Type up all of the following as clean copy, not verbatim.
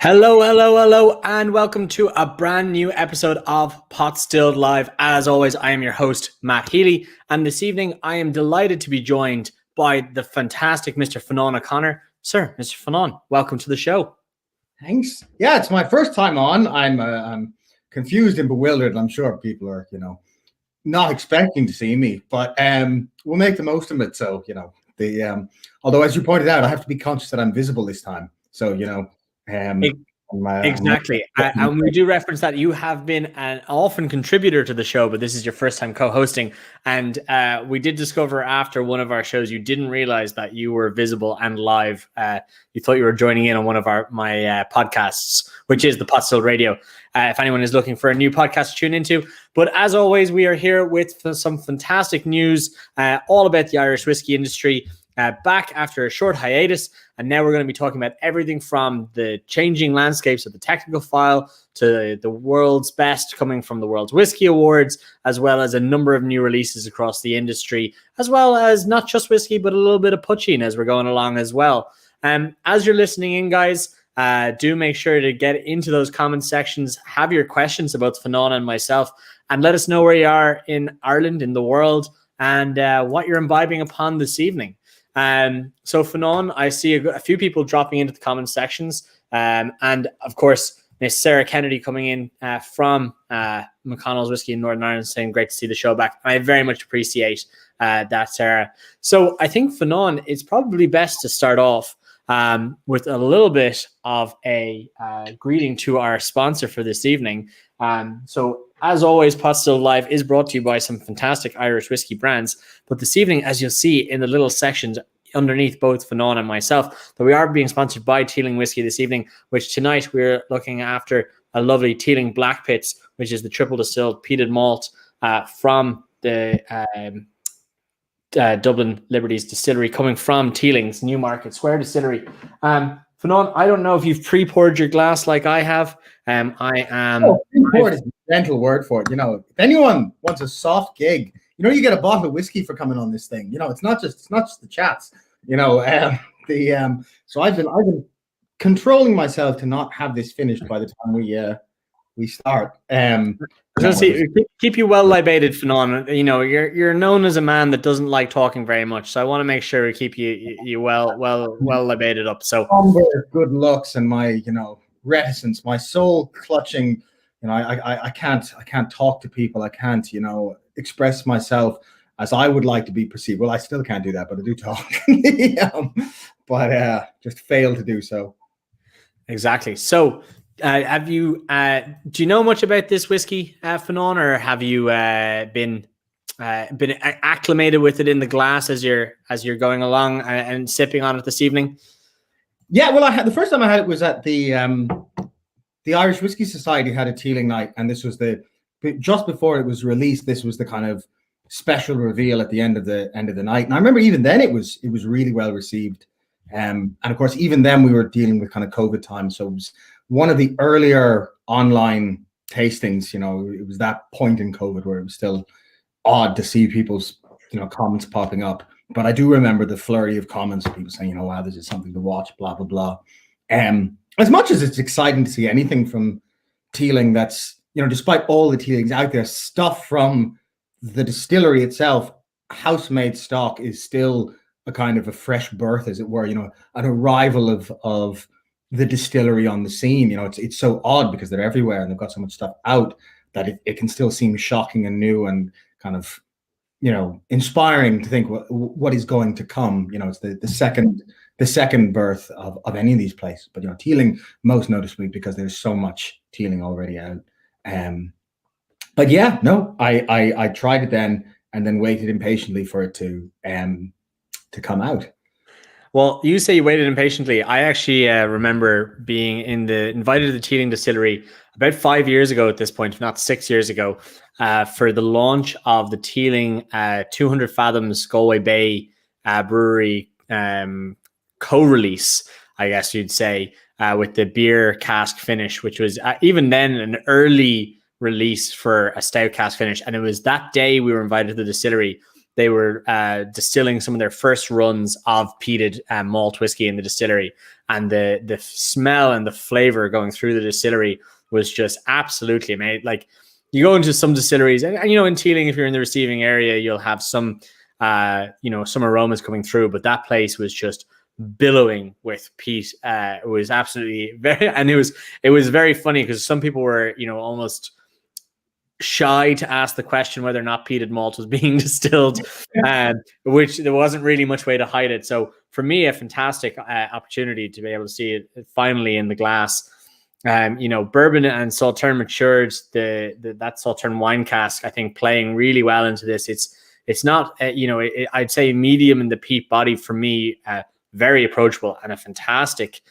Hello, hello, hello, and welcome to a brand new episode of Potstilled Live. As always, I am your host, Matt Healy, and this evening I am delighted to be joined by the fantastic Mr. Fionnán O'Connor. Sir, Mr. Fionnán, welcome to the show. Thanks. Yeah, it's my first time on. I'm confused and bewildered. I'm sure people are, not expecting to see me, but we'll make the most of it. So, although as you pointed out, I have to be conscious that I'm visible this time. So, Exactly. And we do reference that you have been an often contributor to the show, but this is your first time co-hosting. And we did discover after one of our shows, you didn't realize that you were visible and live. You thought you were joining in on one of my podcasts, which is the Potstilled Radio. If anyone is looking for a new podcast to tune into. But as always, we are here with some fantastic news all about the Irish whiskey industry. Back after a short hiatus, and now we're going to be talking about everything from the changing landscapes of the technical file to the world's best coming from the World's Whiskey Awards, as well as a number of new releases across the industry, as well as not just whiskey, but a little bit of poitín as we're going along as well. As you're listening in, guys, do make sure to get into those comment sections, have your questions about Fionnán and myself, and let us know where you are in Ireland, in the world, and what you're imbibing upon this evening. So Fionnán, I see a few people dropping into the comment sections, and of course Miss Sarah Kennedy coming in from McConnell's Whiskey in Northern Ireland, saying great to see the show back. I very much appreciate that, Sarah. So I think Fionnán, it's probably best to start off with a little bit of a greeting to our sponsor for this evening. So as always, Potstilled Live is brought to you by some fantastic Irish whiskey brands. But this evening, as you'll see in the little sections underneath both Fionnán and myself, that we are being sponsored by Teeling Whiskey this evening, which tonight we're looking after a lovely Teeling Black Pits, which is the triple distilled peated malt from the Dublin Liberties Distillery, coming from Teeling's Newmarket Square Distillery. Fionnán, I don't know if you've pre-poured your glass like I have. I am. Pre-poured is a gentle word for it. If anyone wants a soft gig, you get a bottle of whiskey for coming on this thing. It's not just the chats. So I've been controlling myself to not have this finished by the time we start. Keep you well libated, Fionnán. You're known as a man that doesn't like talking very much, so I want to make sure we keep you well libated up. So good looks and my reticence, my soul clutching. I can't talk to people. I can't express myself as I would like to be perceived. Well, I still can't do that, but I do talk. But just fail to do so. Exactly. So. Have you? Do you know much about this whiskey, Fionnán, or have you been acclimated with it in the glass as you're going along and sipping on it this evening? Yeah, well, the first time I had it was at the Irish Whiskey Society had a Teeling night, and this was just before it was released. This was the kind of special reveal at the end of the night, and I remember even then it was really well received, and of course even then we were dealing with kind of COVID time, so it was one of the earlier online tastings. It was that point in COVID where it was still odd to see people's, comments popping up. But I do remember the flurry of comments of people saying, wow, this is something to watch, blah, blah, blah. As much as it's exciting to see anything from Teeling that's, despite all the Teelings out there, stuff from the distillery itself, house-made stock is still a kind of a fresh birth, as it were, an arrival of the distillery on the scene. It's so odd because they're everywhere and they've got so much stuff out that it can still seem shocking and new and kind of inspiring to think what is going to come. It's the second birth of any of these places, but Teeling most noticeably because there's so much Teeling already out. But yeah, no, I tried it then and then waited impatiently for it to come out. Well, you say you waited impatiently. I actually remember being invited to the Teeling Distillery about 5 years ago at this point, if not 6 years ago, for the launch of the Teeling 200 Fathoms Galway Bay Brewery co-release, I guess you'd say, with the beer cask finish, which was even then an early release for a stout cask finish. And it was that day we were invited to the distillery they were distilling some of their first runs of peated malt whiskey in the distillery, and the smell and the flavor going through the distillery was just absolutely amazing. Like, you go into some distilleries, and in Teeling, if you're in the receiving area, you'll have some some aromas coming through, but that place was just billowing with peat. It was absolutely and it was very funny because some people were almost shy to ask the question whether or not peated malt was being distilled, which there wasn't really much way to hide it. So for me, a fantastic opportunity to be able to see it finally in the glass. Bourbon and Sauterne matured. That Sauterne wine cask, I think, playing really well into this. It's not I'd say medium in the peat body for me, very approachable, and a fantastic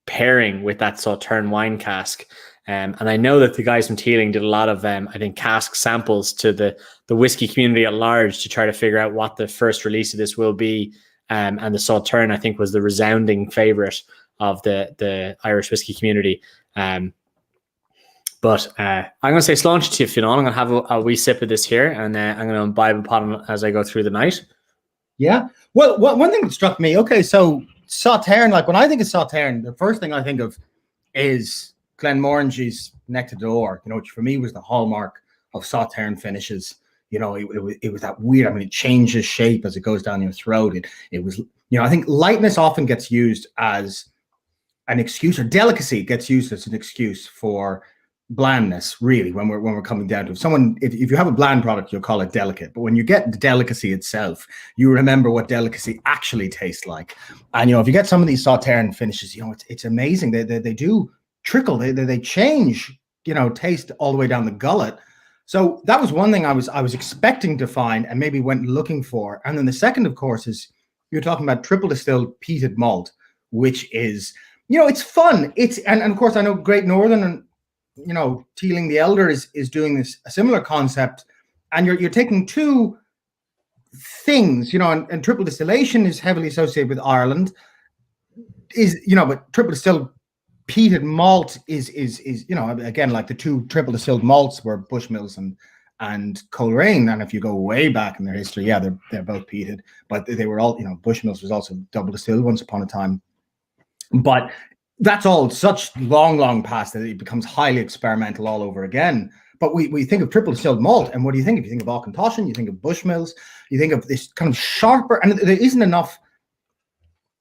pairing with that Sauterne wine cask. And I know that the guys from Teeling did a lot of, I think, cask samples to the whiskey community at large to try to figure out what the first release of this will be. And the Sauterne, I think, was the resounding favorite of the Irish whiskey community. But I'm going to say sláinte to you, Fionnán. I'm going to have a wee sip of this here, and I'm going to imbibe upon it as I go through the night. Yeah. Well, one thing that struck me, okay, so Sauterne, like when I think of Sauterne, the first thing I think of is Glenmorangy's Neck to Door, which for me was the hallmark of Sauterne finishes. It was that weird, it changes shape as it goes down your throat. It was, I think lightness often gets used as an excuse, or delicacy gets used as an excuse for blandness, really, when we're coming down to it. If you have a bland product, you'll call it delicate. But when you get the delicacy itself, you remember what delicacy actually tastes like. And, if you get some of these Sauterne finishes, it's amazing. They do trickle, they change, taste all the way down the gullet. So that was one thing I was expecting to find and maybe went looking for. And then the second, of course, is you're talking about triple distilled peated malt, which is, it's fun. And of course I know Great Northern and Teeling the Elder is doing a similar concept, and you're taking two things, and triple distillation is heavily associated with Ireland, but triple distilled peated malt is again, like the two triple distilled malts were Bushmills and Coleraine, and if you go way back in their history, they're both peated, but they were all, Bushmills was also double distilled once upon a time, but that's all such long past that it becomes highly experimental all over again. But we think of triple distilled malt, and what do you think of? You think of Auchentoshan, you think of Bushmills, you think of this kind of sharper, and there isn't enough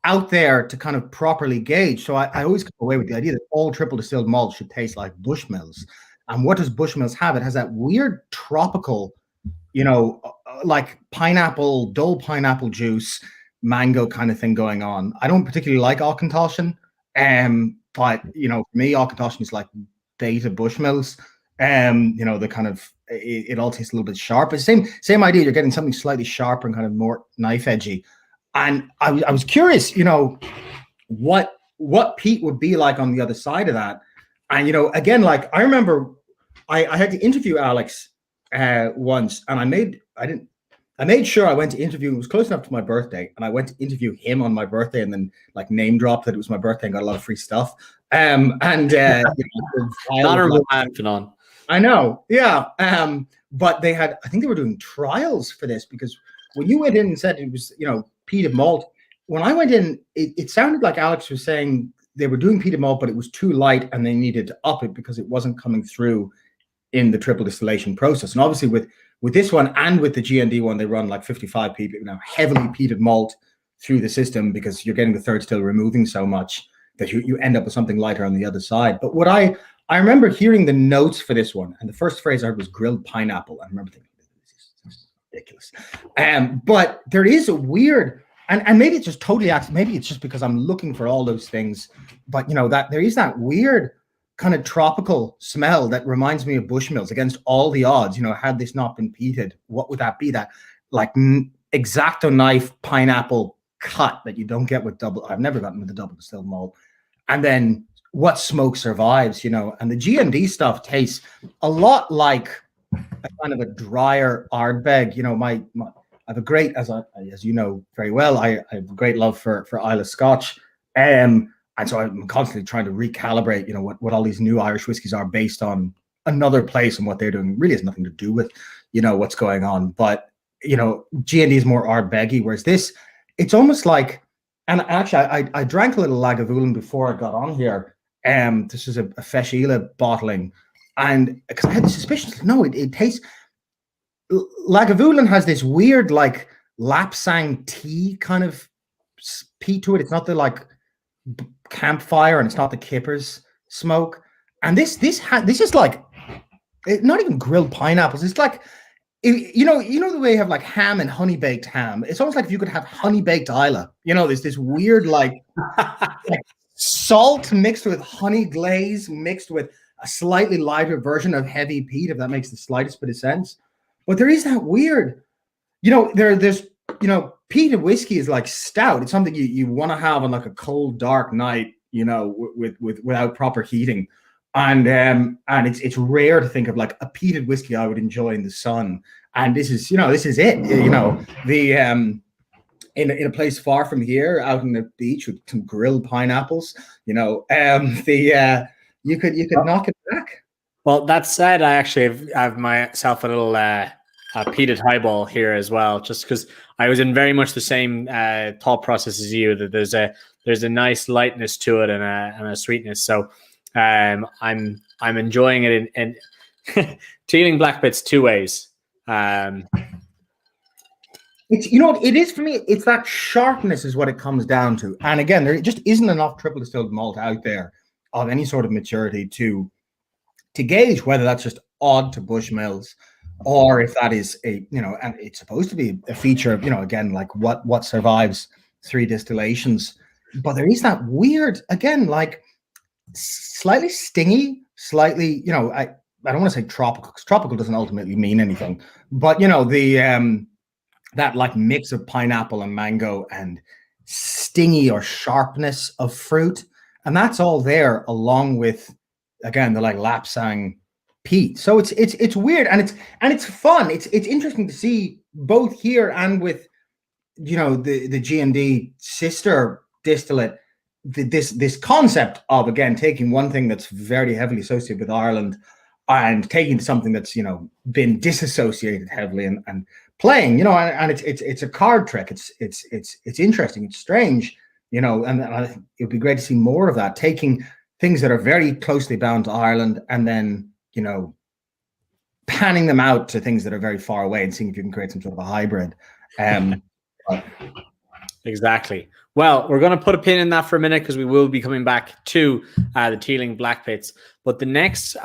out there to kind of properly gauge. So I always come away with the idea that all triple distilled malt should taste like Bushmills. And what does Bushmills have? It has that weird tropical, like pineapple, dull pineapple juice, mango kind of thing going on. I don't particularly like Auchentoshan. But for me, Auchentoshan is like beta Bushmills. The kind of it all tastes a little bit sharp. It's same idea. You're getting something slightly sharper and kind of more knife edgy. And I was curious, what peat would be like on the other side of that. And again, like I remember I had to interview Alex once, and I made sure I went to interview him. It was close enough to my birthday, and I went to interview him on my birthday, and then like name dropped that it was my birthday and got a lot of free stuff. Honorable man, Fionnán. I know, yeah. But I think they were doing trials for this, because when you went in and said it was, peated malt, when I went in, it sounded like Alex was saying they were doing peated malt, but it was too light and they needed to up it because it wasn't coming through in the triple distillation process. And obviously with this one and with the GND one, they run like 55 ppm, heavily peated malt through the system, because you're getting the third still removing so much that you end up with something lighter on the other side. But what I remember hearing the notes for this one, and the first phrase I heard was grilled pineapple. I remember thinking, this is ridiculous. But there is a weird, and maybe it's just totally accident. Maybe it's just because I'm looking for all those things. But that there is that weird kind of tropical smell that reminds me of Bushmills against all the odds. Had this not been peated, what would that be? That like X-Acto knife pineapple cut that you don't get with double. I've never gotten with the double distilled malt. And then what smoke survives, and the GND stuff tastes a lot like a kind of a drier Ardbeg. I have a great, as you know very well, I have a great love for Islay Scotch. And so I'm constantly trying to recalibrate, what all these new Irish whiskies are based on another place, and what they're doing really has nothing to do with, what's going on. But, G&D is more Ardbeggy, whereas this, it's almost like, and actually I drank a little Lagavulin before I got on here. This is a Feishíle bottling, and because I had the suspicion, no, it tastes, Lagavulin has this weird like lapsang tea kind of peat to it. It's not the like campfire, and it's not the kippers smoke. And this is like, not even grilled pineapples. It's like, you know the way you have like ham and honey baked ham. It's almost like if you could have honey baked Isla. There's this weird like salt mixed with honey glaze mixed with a slightly lighter version of heavy peat, if that makes the slightest bit of sense. But there is that weird, there's peated whiskey is like stout. It's something you want to have on like a cold, dark night, without proper heating. And it's rare to think of like a peated whiskey I would enjoy in the sun. And this is it. In a place far from here, out on the beach with some grilled pineapples, you could knock it back. Well, that said, I actually have myself a little peated highball here as well, just because I was in very much the same thought process as you, that there's a nice lightness to it and a sweetness. So I'm enjoying it in Teeling Blackpit's two ways. It's it is for me. It's that sharpness is what it comes down to. And again, there just isn't enough triple distilled malt out there of any sort of maturity to gauge whether that's just odd to Bushmills, or if that is and it's supposed to be a feature of again, like what survives 3 distillations. But there is that weird, again, like slightly stingy, slightly I don't want to say tropical, because tropical doesn't ultimately mean anything, but that like mix of pineapple and mango and stingy or sharpness of fruit. And that's all there, along with, again, the like lapsang peat. So it's weird, and it's fun. It's interesting to see both here and with, the G&D sister distillate, this concept of, again, taking one thing that's very heavily associated with Ireland and taking something that's, been disassociated heavily and playing, and it's a card trick. It's interesting. It's strange, and it would be great to see more of that, taking things that are very closely bound to Ireland and then, panning them out to things that are very far away and seeing if you can create some sort of a hybrid. Exactly. Well, we're going to put a pin in that for a minute, because we will be coming back to the Teeling Blackpits. But the next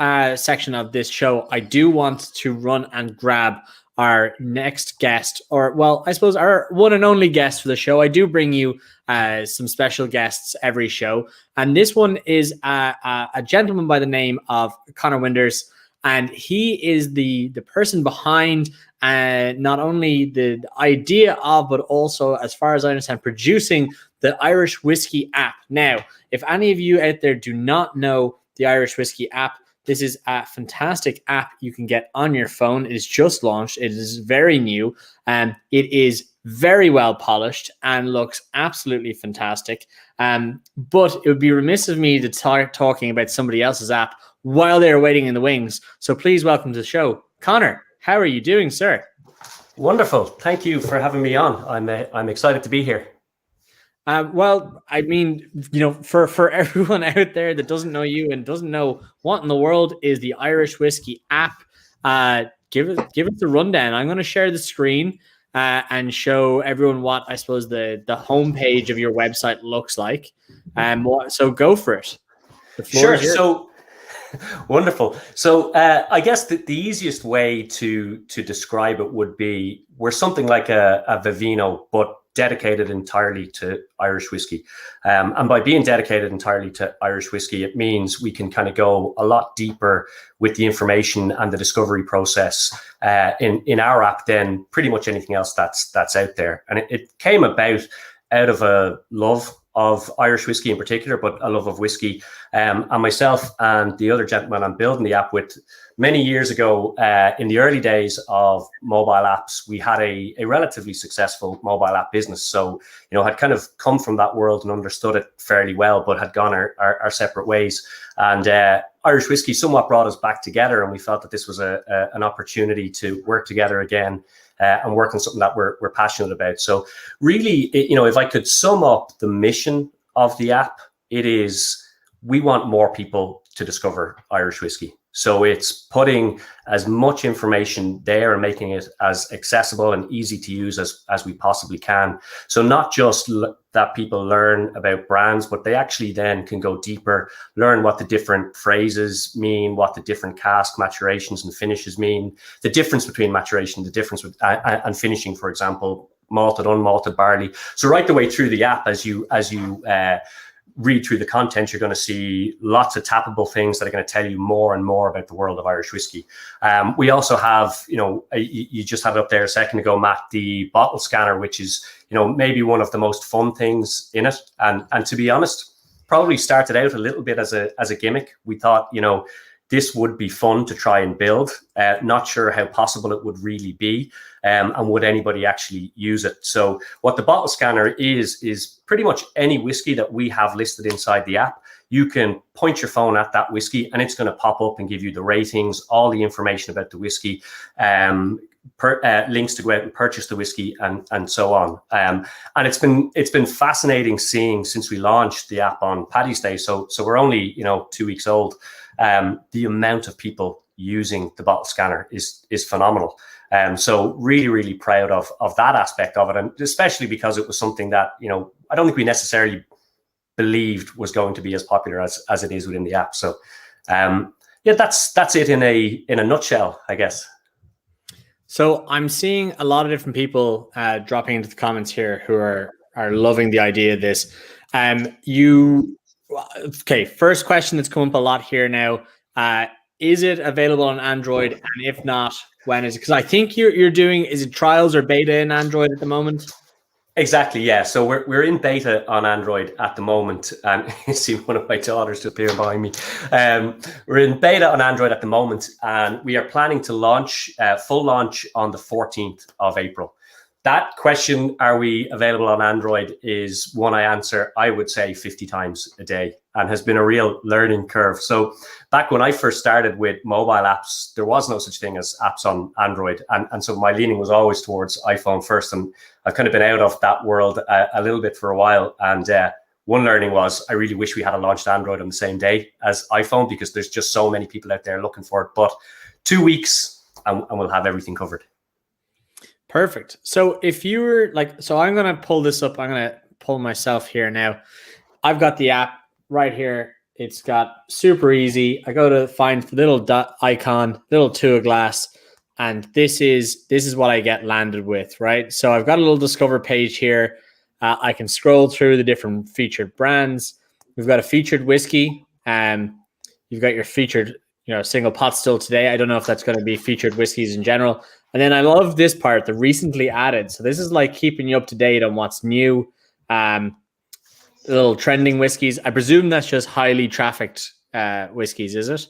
section of this show, I do want to run and grab our next guest, or, well, I suppose our one and only guest for the show. I do bring you some special guests every show. And this one is a gentleman by the name of Conor Winders. And he is the person behind not only the idea of, but also, as far as I understand, producing the Irish Whiskey app. Now, if any of you out there do not know the Irish Whiskey app, this is a fantastic app you can get on your phone. It is just launched. It is very new. And it is very well polished and looks absolutely fantastic. But it would be remiss of me to start talking about somebody else's app while they're waiting in the wings. So please welcome to the show, Conor. How are you doing, sir? Wonderful. Thank you for having me on. I'm excited to be here. Well, I mean, for everyone out there that doesn't know you and doesn't know what in the world is the Irish Whiskey app, give it the rundown. I'm going to share the screen and show everyone what I suppose the homepage of your website looks like. So go for it. Sure. So wonderful. So I guess the easiest way to describe it would be we're something like a Vivino, but dedicated entirely to Irish whiskey. And by being dedicated entirely to Irish whiskey, it means we can kind of go a lot deeper with the information and the discovery process in our app than pretty much anything else that's out there. And it came about out of a love of Irish whiskey in particular, but a love of whiskey. And myself and the other gentleman I'm building the app with, many years ago, in the early days of mobile apps, we had a relatively successful mobile app business. So, had kind of come from that world and understood it fairly well, but had gone our separate ways. And Irish whiskey somewhat brought us back together, and we felt that this was an opportunity to work together again and work on something that we're passionate about. So really, if I could sum up the mission of the app, it is we want more people to discover Irish whiskey. So it's putting as much information there and making it as accessible and easy to use as we possibly can. So not just that people learn about brands, but they actually then can go deeper, learn what the different phrases mean, what the different cask maturations and finishes mean, the difference between maturation, the difference with and finishing, for example, malted, unmalted barley. So right the way through the app, as you read through the content, you're going to see lots of tappable things that are going to tell you more and more about the world of Irish whiskey. We also have, you just had it up there a second ago, Matt, the bottle scanner, which is, maybe one of the most fun things in it. And to be honest, probably started out a little bit as a gimmick. We thought, this would be fun to try and build. Not sure how possible it would really be, and would anybody actually use it. So what the bottle scanner is pretty much any whiskey that we have listed inside the app. You can point your phone at that whiskey and it's going to pop up and give you the ratings, all the information about the whiskey, links to go out and purchase the whiskey, and so on. And it's been fascinating seeing since we launched the app on Paddy's Day. So we're only 2 weeks old. The amount of people using the bottle scanner is phenomenal. So really, really proud of that aspect of it, and especially because it was something that I don't think we necessarily believed was going to be as popular as it is within the app. So that's it in a nutshell, I guess. So I'm seeing a lot of different people dropping into the comments here who are loving the idea of this. Okay, first question that's come up a lot here now. Is it available on Android? And if not, when is it? Because I think you're doing, is it trials or beta in Android at the moment? Exactly, yeah. So we're in beta on Android at the moment. And you see one of my daughters just here behind me. We're in beta on Android at the moment, and we are planning to launch, full launch on the 14th of April. That question, are we available on Android, is one I answer, I would say, 50 times a day, and has been a real learning curve. So back when I first started with mobile apps, there was no such thing as apps on Android. And so my leaning was always towards iPhone first. And I've kind of been out of that world a little bit for a while. And one learning was I really wish we had launched Android on the same day as iPhone, because there's just so many people out there looking for it. But 2 weeks and we'll have everything covered. Perfect. So if you were so I'm going to pull this up. I'm going to pull myself here now. I've got the app right here. It's got super easy. I go to find the little dot icon, little to a glass, and this is what I get landed with, right? So I've got a little discover page here. I can scroll through the different featured brands. We've got a featured whiskey. You've got your featured, single Potstilled today. I don't know if that's going to be featured whiskeys in general. And then I love this part, the recently added. So this is like keeping you up to date on what's new. Little trending whiskeys. I presume that's just highly trafficked whiskeys, is it?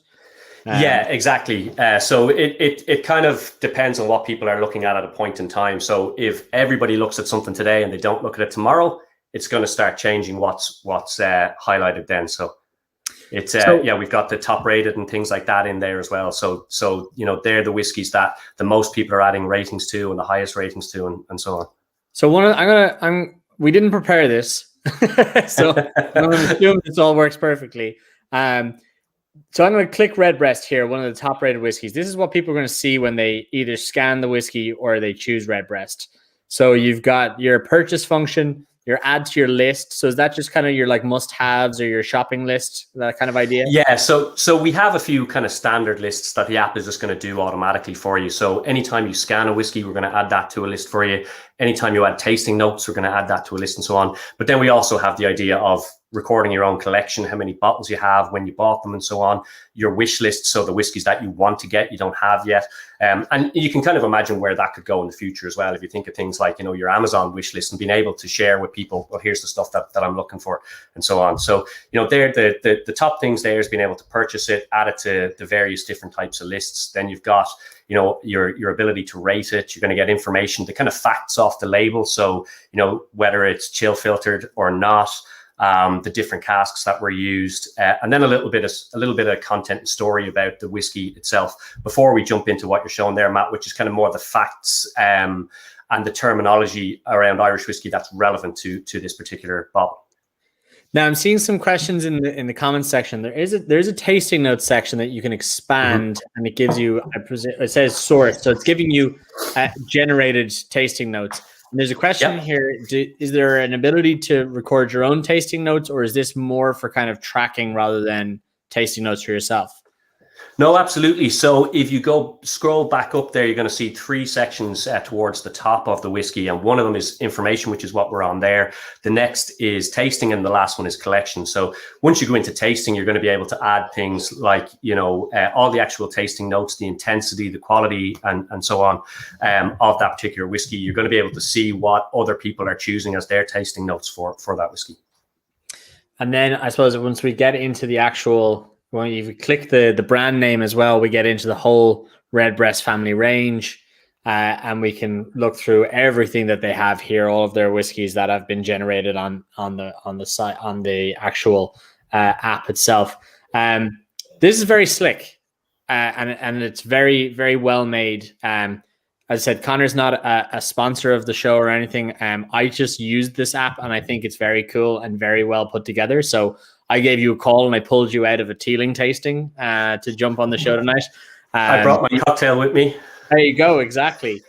Yeah, exactly. So it kind of depends on what people are looking at a point in time. So if everybody looks at something today and they don't look at it tomorrow, it's going to start changing what's highlighted then. So it's we've got the top rated and things like that in there as well. So they're the whiskeys that the most people are adding ratings to and the highest ratings to, and so on. So we didn't prepare this. So I'm going to assume this all works perfectly. So I'm going to click Redbreast here, one of the top rated whiskeys. This is what people are going to see when they either scan the whiskey or they choose Redbreast. So you've got your purchase function, your add to your list. So is that just kind of your must-haves or your shopping list, that kind of idea? Yeah, so we have a few kind of standard lists that the app is just going to do automatically for you. So anytime you scan a whiskey, we're going to add that to a list for you. Anytime you add tasting notes, we're going to add that to a list and so on. But then we also have the idea of recording your own collection, how many bottles you have, when you bought them and so on, your wish list, so the whiskies that you want to get, you don't have yet. And you can kind of imagine where that could go in the future as well. If you think of things like, your Amazon wish list and being able to share with people, well, here's the stuff that I'm looking for and so on. So, they're the top things there is being able to purchase it, add it to the various different types of lists. Then you've got, your ability to rate it. You're going to get information, the kind of facts off the label. So, whether it's chill filtered or not, the different casks that were used, and then a little bit of content and story about the whiskey itself before we jump into what you're showing there, Matt, which is kind of more the facts and the terminology around Irish whiskey that's relevant to this particular bottle. Now I'm seeing some questions in the comments section. There's a tasting notes section that you can expand, and it gives you, it says source, so it's giving you generated tasting notes. And there's a question here: is there an ability to record your own tasting notes, or is this more for kind of tracking rather than tasting notes for yourself? No, absolutely. So if you scroll back up there, you're going to see 3 sections towards the top of the whiskey. And one of them is information, which is what we're on there. The next is tasting, and the last one is collection. So once you go into tasting, you're going to be able to add things like, all the actual tasting notes, the intensity, the quality, and so on of that particular whiskey. You're going to be able to see what other people are choosing as their tasting notes for that whiskey. And then I suppose once we get into the actual, when you click the brand name as well, we get into the whole Redbreast family range, and we can look through everything that they have here, all of their whiskies that have been generated on the site, on the actual app itself. This is very slick, and it's very, very well made. As I said, Connor's not a sponsor of the show or anything. I just used this app, and I think it's very cool and very well put together. So I gave you a call and I pulled you out of a Teeling tasting to jump on the show tonight. I brought my cocktail with me. There you go. Exactly.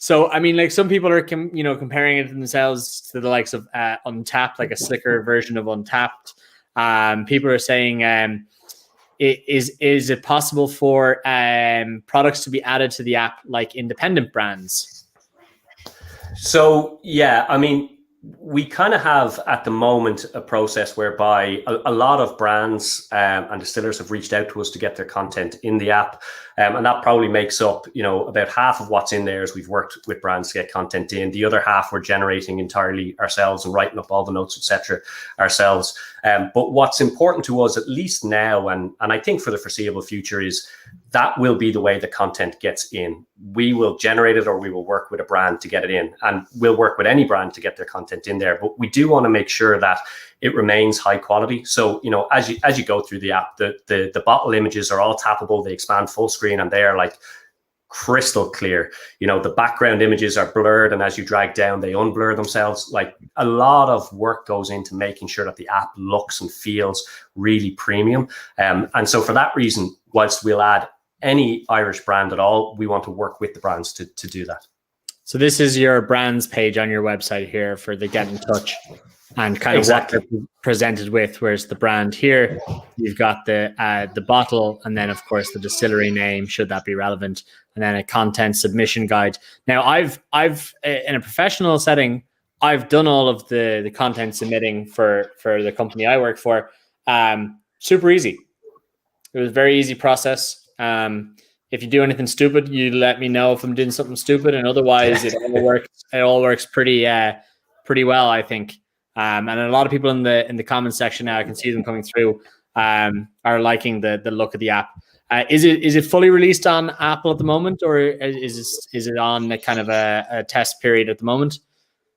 So, I mean, like some people are, comparing it themselves to the likes of Untapped, like a slicker version of Untapped. People are saying, is it possible for products to be added to the app like independent brands? So, yeah, I mean, we kind of have at the moment a process whereby a lot of brands and distillers have reached out to us to get their content in the app. And that probably makes up, about half of what's in there as we've worked with brands to get content in. The other half we're generating entirely ourselves and writing up all the notes, etc. ourselves. But what's important to us, at least now, and I think for the foreseeable future, is that will be the way the content gets in. We will generate it, or we will work with a brand to get it in, and we'll work with any brand to get their content in there. But we do want to make sure that it remains high quality. So, as you go through the app, the bottle images are all tappable. They expand full screen, and they are like crystal clear. The background images are blurred, and as you drag down, they unblur themselves. Like, a lot of work goes into making sure that the app looks and feels really premium. And so for that reason, whilst we'll add any Irish brand at all, we want to work with the brands to do that. So this is your brands page on your website here for the get in touch and kind of what they're presented with. Whereas the brand here, you've got the bottle, and then of course the distillery name, should that be relevant, and then a content submission guide. Now I've in a professional setting, I've done all of the content submitting for the company I work for. Super easy. It was a very easy process. If you do anything stupid, you let me know if I'm doing something stupid, and otherwise it all works pretty well, I think. And a lot of people in the comments section now, I can see them coming through, are liking the look of the app. Is it fully released on Apple at the moment, or is it on a kind of a test period at the moment?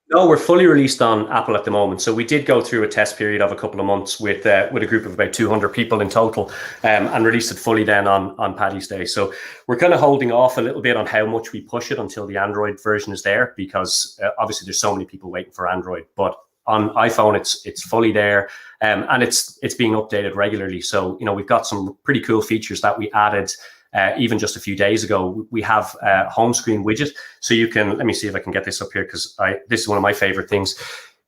No, we're fully released on Apple at the moment. So we did go through a test period of a couple of months with a group of about 200 people in total, and released it fully then on Paddy's Day. So we're kind of holding off a little bit on how much we push it until the Android version is there, because obviously there's so many people waiting for Android. But on iPhone, it's fully there, and it's being updated regularly. So we've got some pretty cool features that we added. Even just a few days ago. We have a home screen widget. So you can, let me see if I can get this up here, because this is one of my favorite things.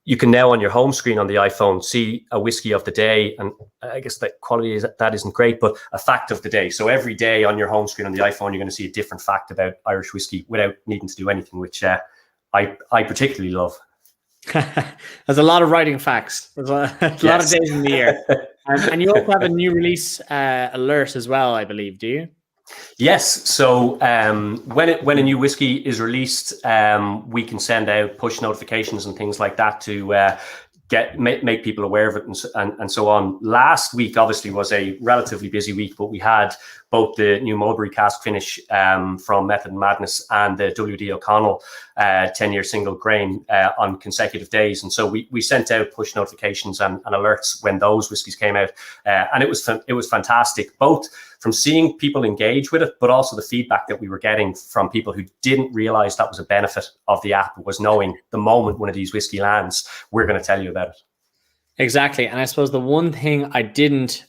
You can now on your home screen on the iPhone see a whiskey of the day. And I guess the quality that isn't great, but a fact of the day. So every day on your home screen on the iPhone, you're going to see a different fact about Irish whiskey without needing to do anything, which I particularly love. There's a lot of writing facts. There's a lot of days in the year. And you also have a new release alert as well, I believe, do you? Yes. So when a new whiskey is released, we can send out push notifications and things like that to make people aware of it and so on. Last week, obviously, was a relatively busy week, but we had both the new Mulberry cask finish from Method and Madness and the W.D. O'Connell 10-year single grain on consecutive days. And so we sent out push notifications and alerts when those whiskies came out. And it was fantastic, both from seeing people engage with it, but also the feedback that we were getting from people who didn't realize that was a benefit of the app, was knowing the moment one of these whiskey lands, we're going to tell you about it. Exactly. And I suppose the one thing I didn't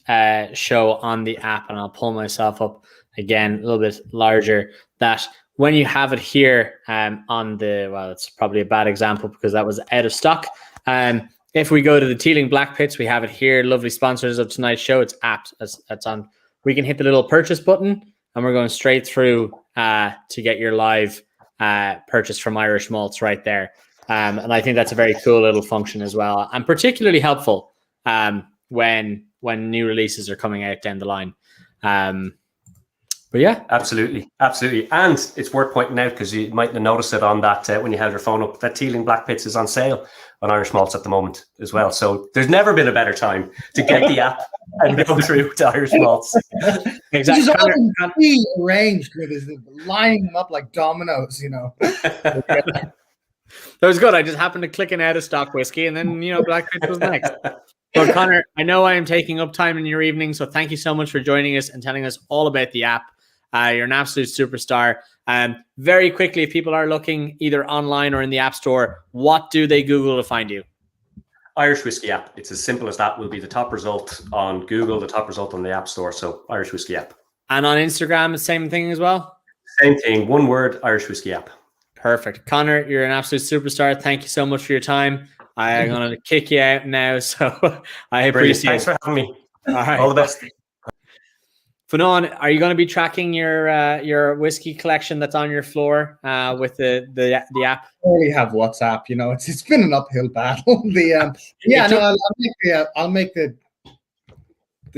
show on the app, and I'll pull myself up again a little bit larger, that when you have it here on the, well, it's probably a bad example because that was out of stock. If we go to the Teeling Black Pits, we have it here. Lovely sponsors of tonight's show. It's apt. That's on. We can hit the little purchase button and we're going straight through to get your live purchase from Irish Malts right there. And I think that's a very cool little function as well, and particularly helpful when new releases are coming out down the line. But yeah, absolutely. And it's worth pointing out, because you might have noticed it on that when you had your phone up, that Teeling Black Pits is on sale on Irish Malts at the moment as well. So there's never been a better time to get the app and go through to Irish Malts. Exactly. Just arranged with his lining them up like dominoes, you know. That was good. I just happened to click an out of stock whiskey, and then Black Pits was next. Well, Connor, I know I am taking up time in your evening, so thank you so much for joining us and telling us all about the app. You're an absolute superstar. Very quickly, if people are looking either online or in the App Store, what do they Google to find you? Irish Whiskey App. It's as simple as that. Will be the top result on Google, the top result on the App Store. So Irish Whiskey App. And on Instagram, the same thing as well? Same thing. One word, Irish Whiskey App. Perfect. Connor, you're an absolute superstar. Thank you so much for your time. I'm going to kick you out now, so I appreciate it. Thanks for having me. All right. All the best. Fionnán, are you going to be tracking your whiskey collection that's on your floor with the app? I only have WhatsApp. It's been an uphill battle. I'll make the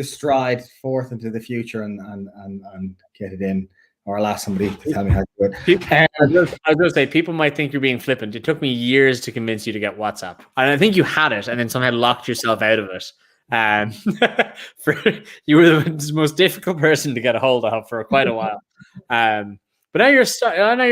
stride forth into the future and get it in. Or I'll ask somebody to tell me how to do it. I was going to say, people might think you're being flippant. It took me years to convince you to get WhatsApp. And I think you had it and then somehow locked yourself out of it. You were the most difficult person to get a hold of for quite a while. But now you're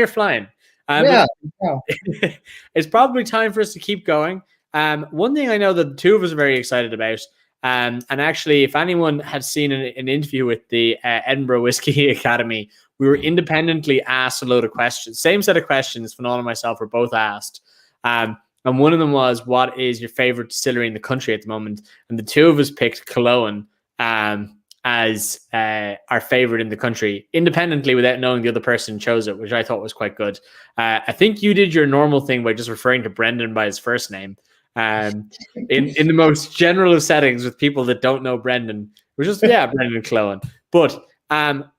flying. It's probably time for us to keep going. One thing I know that the two of us are very excited about, and actually, if anyone had seen an interview with the Edinburgh Whiskey Academy, we were independently asked a load of questions. Same set of questions Fionnán and myself were both asked. And one of them was, what is your favorite distillery in the country at the moment? And the two of us picked Cologne as our favorite in the country, independently without knowing the other person chose it, which I thought was quite good. I think you did your normal thing by just referring to Brendan by his first name. In the most general of settings with people that don't know Brendan, we're just, Brendan Cologne. But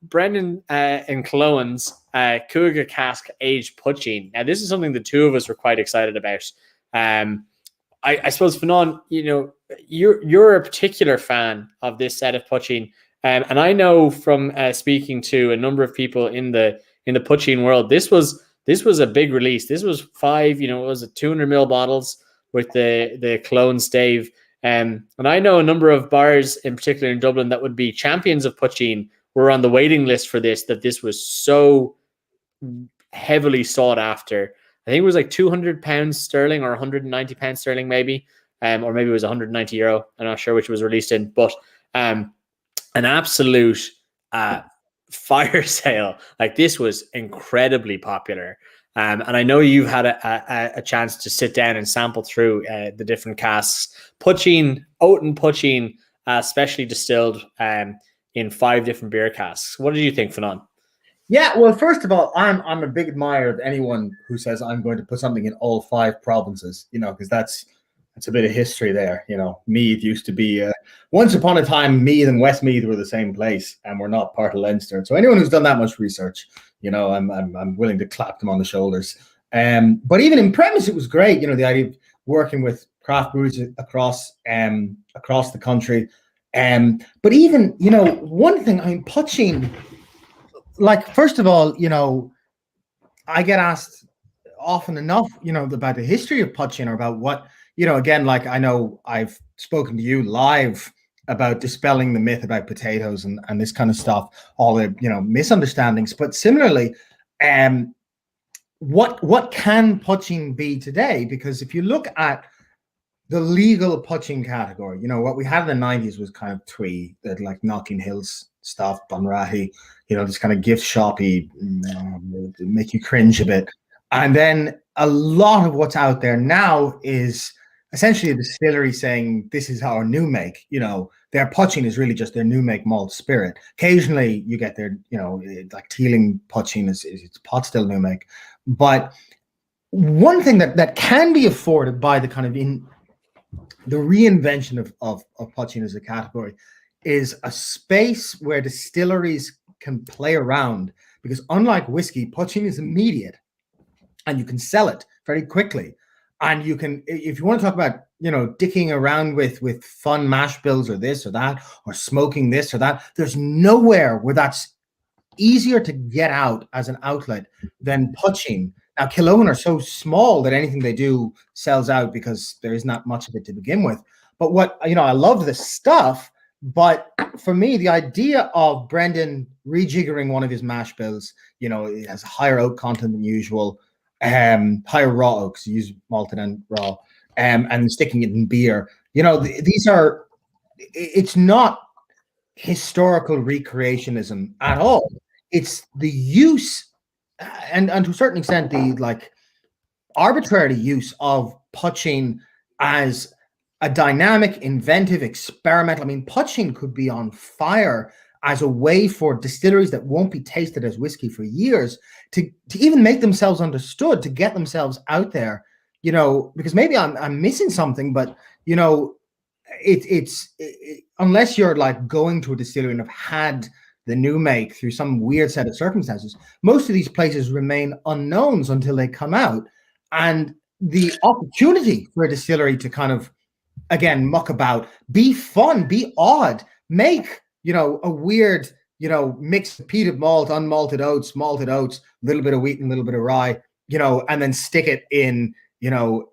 Brendan and Cologne's Cougar cask aged poitín. Now, this is something the two of us were quite excited about. I suppose, Fionnán, you're a particular fan of this set of poitín, and I know from speaking to a number of people in the poitín world, this was a big release. This was 5, it was 200 ml bottles with the Cologne stave, and I know a number of bars, in particular in Dublin, that would be champions of poitín, were on the waiting list for this. That this was so heavily sought after. I think it was like £200 sterling or £190 sterling, maybe, or maybe it was €190. I'm not sure which it was released in, but an absolute fire sale. Like, this was incredibly popular. And I know you've had a chance to sit down and sample through the different casks. Poitín, Oaten Poitín, specially distilled in 5 different beer casks. What did you think, Fionnán? Yeah, well, first of all, I'm a big admirer of anyone who says I'm going to put something in all 5 provinces, because that's a bit of history there. Meath used to be once upon a time, Meath and Westmeath were the same place, and we're not part of Leinster. So anyone who's done that much research, I'm willing to clap them on the shoulders. But even in premise, it was great. You know, the idea of working with craft breweries across the country. But even, you know, one thing, I mean, Potstilled, like, first of all, you know, I get asked often enough, you know, about the history of Potstilled, or about what, you know, again, like, I know I've spoken to you live about dispelling the myth about potatoes and this kind of stuff, all the, you know, misunderstandings. But similarly, what can Potstilled be today? Because if you look at the legal Potstilled category, you know, what we had in the 90s was kind of twee, that like Knocking Hills stuff, Bunratty, you know, this kind of gift shoppy, make you cringe a bit. And then a lot of what's out there now is essentially a distillery saying, this is our new make. You know, their Potstilled is really just their new make malt spirit. Occasionally you get their, you know, like Teeling Potstilled is it's Potstilled new make. But one thing that can be afforded by the kind of the reinvention of Potstilled as a category is a space where distilleries can play around, because unlike whiskey, Potstilled is immediate and you can sell it very quickly. And you can, if you want to talk about, you know, dicking around with fun mash bills or this or that, or smoking this or that, there's nowhere where that's easier to get out as an outlet than Potstilled. Now, Killowen are so small that anything they do sells out because there is not much of it to begin with. But what, you know, I love the stuff, but for me, the idea of Brendan rejiggering one of his mash bills, you know, it has a higher oak content than usual, higher raw oaks, use malted and raw, and sticking it in beer. You know, these are, it's not historical recreationism at all. It's the use, and to a certain extent, the like arbitrary use of Potstilled as a dynamic, inventive, experimental. I mean, Potstilled could be on fire as a way for distilleries that won't be tasted as whiskey for years to even make themselves understood, to get themselves out there, you know, because maybe I'm missing something, but, you know, it's unless you're like going to a distillery and have had the new make through some weird set of circumstances, most of these places remain unknowns until they come out. And the opportunity for a distillery to kind of, again, muck about, be fun, be odd, make, you know, a weird, you know, mix of peated malt, unmalted oats, malted oats, a little bit of wheat and a little bit of rye, you know, and then stick it in, you know,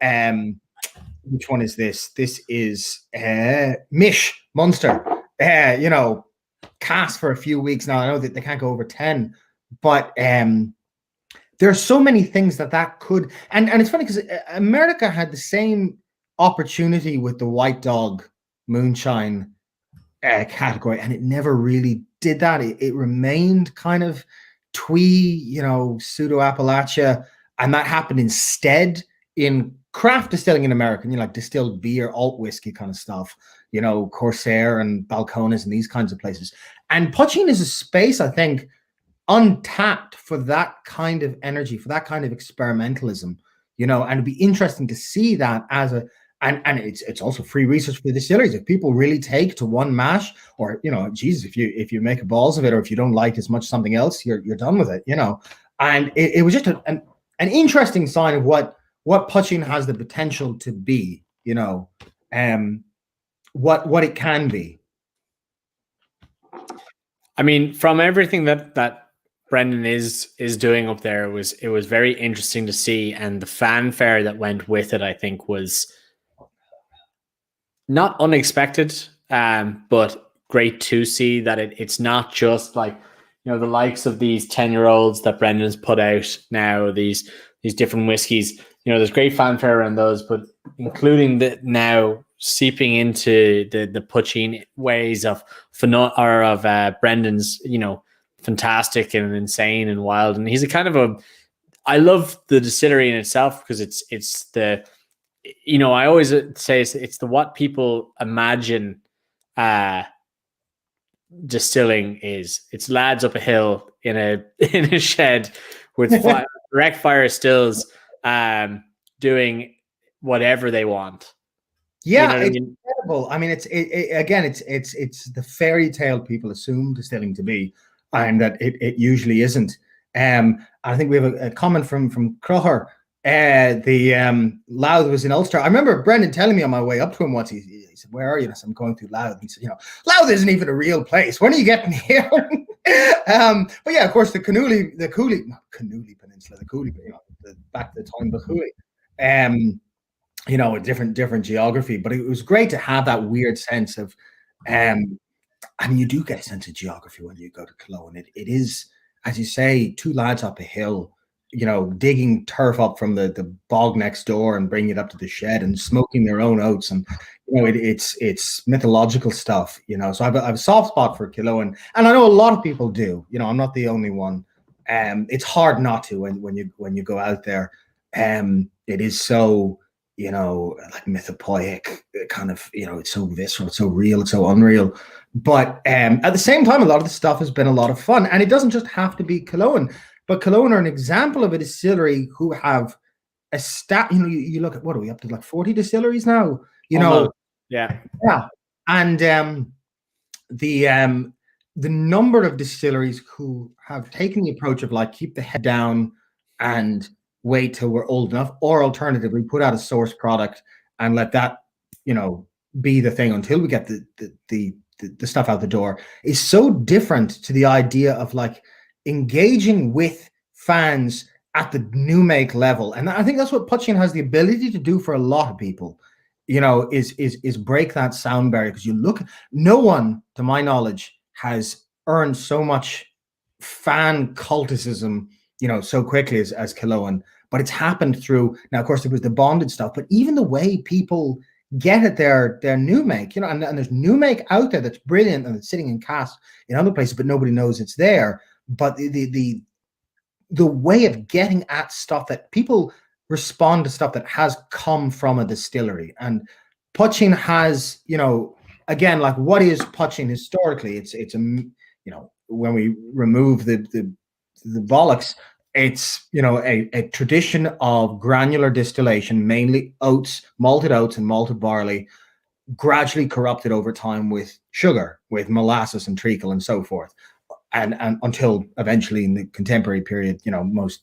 which one is this? This is Mish Munster, you know, cast for a few weeks now. I know that they can't go over 10, but there are so many things that could, and it's funny because America had the same opportunity with the White Dog moonshine category, and it never really did that. It remained kind of twee, you know, pseudo Appalachia, and that happened instead in craft distilling in America, you know, like distilled beer, alt whiskey kind of stuff, you know, Corsair and Balcones and these kinds of places. And Potstilled is a space, I think, untapped for that kind of energy, for that kind of experimentalism, you know, and it'd be interesting to see that as a, and it's also free research for the distilleries. If people really take to one mash, or, you know, Jesus, if you make a balls of it, or if you don't like as much something else, you're done with it, you know. And it was just an interesting sign of what Potstilled has the potential to be, you know, what it can be. I mean, from everything that Brendan is doing up there, it was very interesting to see, and the fanfare that went with it, I think, was not unexpected, but great to see that it's not just like, you know, the likes of these 10-year-olds that Brendan's put out now, these different whiskeys. You know, there's great fanfare around those, but including the now seeping into the Potstilled ways of Brendan's, you know, fantastic and insane and wild. And he's a kind of I love the distillery in itself because it's the, you know, I always say it's the what people imagine distilling is. It's lads up a hill in a shed with direct fire stills, doing whatever they want. Yeah, you know it's incredible. I mean, it's the fairy tale people assume distilling to be, and that it usually isn't. I think we have a comment from Craic the Louth was in Ulster. I remember Brendan telling me on my way up to him once, he said, "Where are you?" And I said, "I'm going through Louth." He said, "Louth isn't even a real place. When are you getting here?" But yeah, of course, the Cooley Peninsula, back to the time of the Cooley. A different geography, but it was great to have that weird sense of, you do get a sense of geography when you go to Cologne. It is, as you say, two lads up a hill, digging turf up from the bog next door and bringing it up to the shed and smoking their own oats. And, it's mythological stuff, so I have a soft spot for Cologne, and I know a lot of people do, I'm not the only one. It's hard not to when you go out there. It is so, like mythopoeic kind of, it's so visceral, it's so real, it's so unreal. But at the same time, a lot of the stuff has been a lot of fun. And it doesn't just have to be Cologne, but Cologne are an example of a distillery who have you look at, what are we up to, like 40 distilleries now? Yeah. Yeah. And the number of distilleries who have taken the approach of like, keep the head down and wait till we're old enough, or alternatively put out a source product and let that be the thing until we get the stuff out the door, is so different to the idea of like engaging with fans at the new make level. And I think that's what Potstilled has the ability to do for a lot of people, is break that sound barrier. Because no one, to my knowledge, has earned so much fan culticism so quickly as Cologne, but it's happened through, now of course there was the bonded stuff, but even the way people get at their new make, and there's new make out there that's brilliant and it's sitting in cask in other places, but nobody knows it's there. But the way of getting at stuff that people respond to, stuff that has come from a distillery, and Potstilled has, again, like, what is Potstilled historically? It's when we remove the bollocks, it's a tradition of granular distillation, mainly malted oats and malted barley, gradually corrupted over time with sugar, with molasses and treacle and so forth, and until eventually in the contemporary period, most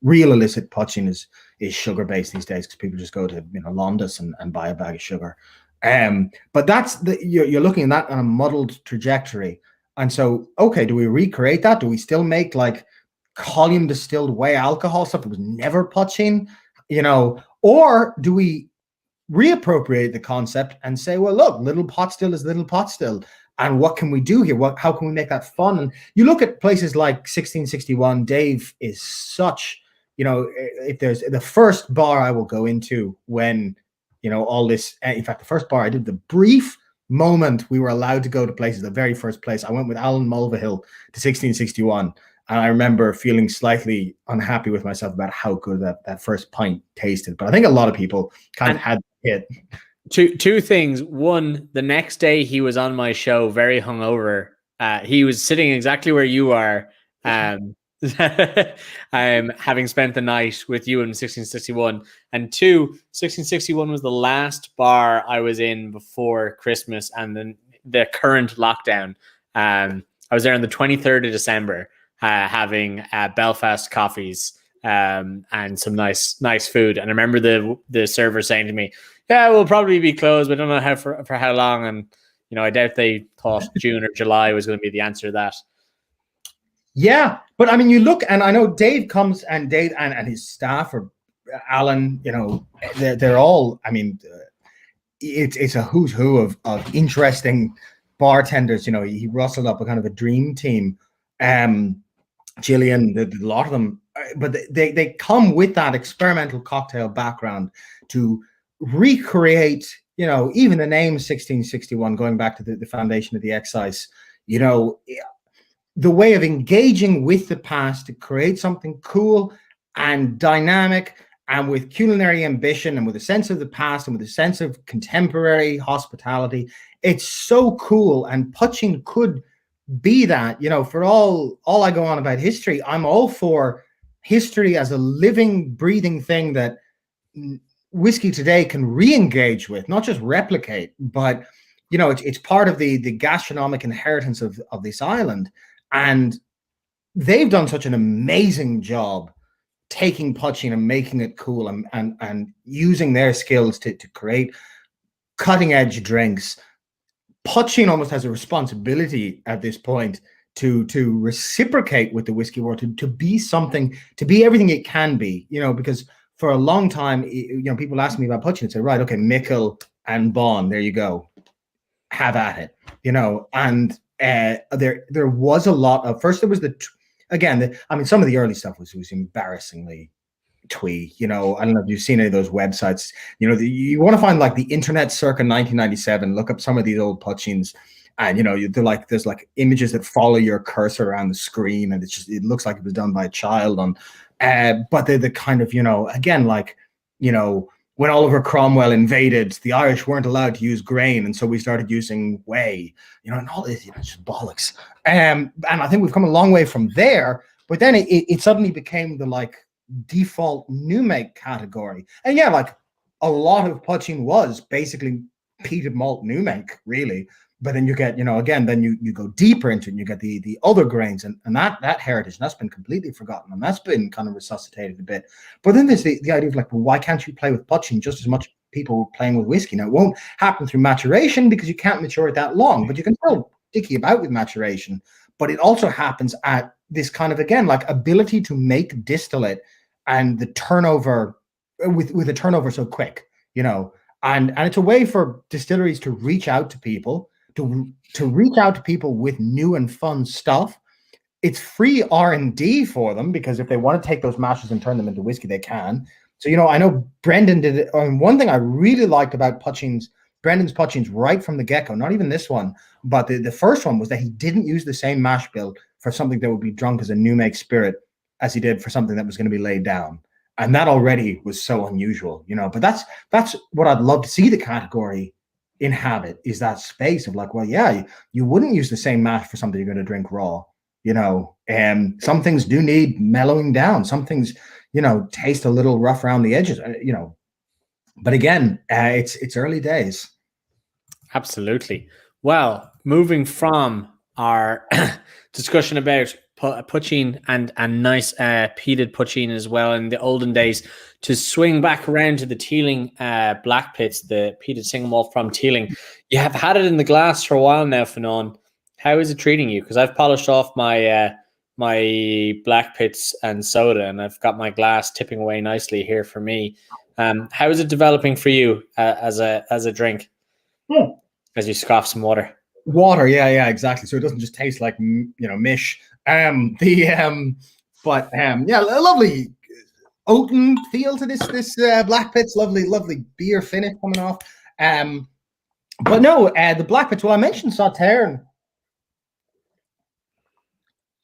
real illicit Potstilled is sugar based these days, because people just go to Londis and buy a bag of sugar. But that's you're looking at that on a muddled trajectory. And so, okay, do we recreate that? Do we still make like column distilled whey alcohol stuff that was never Potstilled, or do we reappropriate the concept and say, well, look, little Potstilled is little Potstilled, and what can we do here? How can we make that fun? And you look at places like 1661. Dave is such, if there's the first bar I will go into when, all this, in fact, the first bar I did, the brief moment we were allowed to go to places, the very first place, I went with Alan Mulvihill to 1661. And I remember feeling slightly unhappy with myself about how good that first pint tasted. But I think a lot of people kind of had it. Two things. One, the next day he was on my show very hungover. He was sitting exactly where you are, having spent the night with you in 1661. And two, 1661 was the last bar I was in before Christmas and then the current lockdown. I was there on the 23rd of December. Having Belfast coffees and some nice food. And I remember the server saying to me, "Yeah, we'll probably be closed, but I don't know how for how long." And I doubt they thought June or July was going to be the answer to that. Yeah, but I mean, you look, and I know Dave comes, and Dave and his staff, or Alan, they're all. I mean, it's a who's who of interesting bartenders. He rustled up a kind of a dream team. Gillian, a lot of them, but they come with that experimental cocktail background to recreate, even the name 1661, going back to the foundation of the excise, the way of engaging with the past to create something cool and dynamic and with culinary ambition and with a sense of the past and with a sense of contemporary hospitality. It's so cool, and Potstilled could be that. For all I go on about history, I'm all for history as a living, breathing thing that whiskey today can re-engage with, not just replicate, but it's part of the gastronomic inheritance of this island. And they've done such an amazing job taking poaching and making it cool and using their skills to create cutting edge drinks. Poaching almost has a responsibility at this point to reciprocate with the whiskey world, to be something, to be everything it can be, because for a long time, people ask me about poaching and say, right, okay, Mickle and Bond, there you go, have at it, and there was a lot of, first there was some of the early stuff was embarrassingly twee. I don't know if you've seen any of those websites. You want to find like the internet circa 1997. Look up some of these old poachings, and they're like, there's like images that follow your cursor around the screen, and it looks like it was done by a child. But they're the kind of when Oliver Cromwell invaded, the Irish weren't allowed to use grain, and so we started using whey. And all this, it's just bollocks. And I think we've come a long way from there. But then it suddenly became the default new make category, and a lot of poaching was basically peated malt new make, really. But then you get then you go deeper into it, and you get the other grains and that heritage, and that's been completely forgotten, and that's been kind of resuscitated a bit. But then there's the idea of well, why can't you play with poaching just as much people playing with whiskey? Now, it won't happen through maturation because you can't mature it that long, but you can still dicky about with maturation. But it also happens at this kind of ability to make distillate and the turnover with a turnover so quick, and it's a way for distilleries to reach out to people, to reach out to people with new and fun stuff. It's free R&D for them, because if they want to take those mashes and turn them into whiskey, they can. So, I know Brendan did it. One thing I really liked about Brendan's poachings right from the get-go, not even this one, but the first one, was that he didn't use the same mash bill for something that would be drunk as a new make spirit as he did for something that was going to be laid down. And that already was so unusual, but that's what I'd love to see the category inhabit, is that space of you wouldn't use the same mash for something you're going to drink raw, and some things do need mellowing down. Some things, taste a little rough around the edges, but again, it's early days. Absolutely. Well, moving from our discussion about poaching and nice peated poaching as well in the olden days, to swing back around to the Teeling black pits, the peated single malt from Teeling. You have had it in the glass for a while now, Fionnán. How is it treating you? Because I've polished off my my black pits and soda, and I've got my glass tipping away nicely here for me. How is it developing for you as a drink? As you scoff some water? Yeah, exactly. So it doesn't just taste like mish. A lovely oaten feel to this black pits. Lovely beer finish coming off. But no, the black pits. Well, I mentioned Sauterne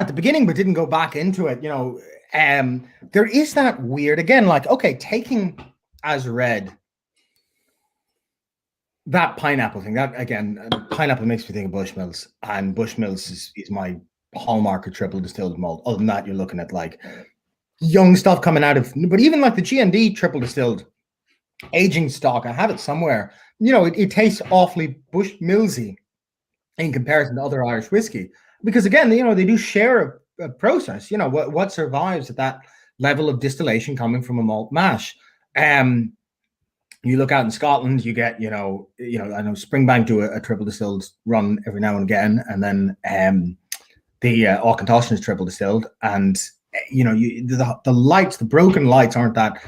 at the beginning, but didn't go back into it. There is that weird, again, taking as read that pineapple thing. That again, pineapple makes me think of Bushmills, and Bushmills is my hallmark of triple distilled malt. Other than that, you're looking at young stuff coming out of, but even the G&D triple distilled aging stock, I have it somewhere. It tastes awfully Bushmillsy in comparison to other Irish whiskey, because again, they do share a process. What survives at that level of distillation coming from a malt mash. You look out in Scotland, you get, I know Springbank do a triple distilled run every now and again, and then the Auchentoshan is triple distilled, and the lights, the broken lights aren't that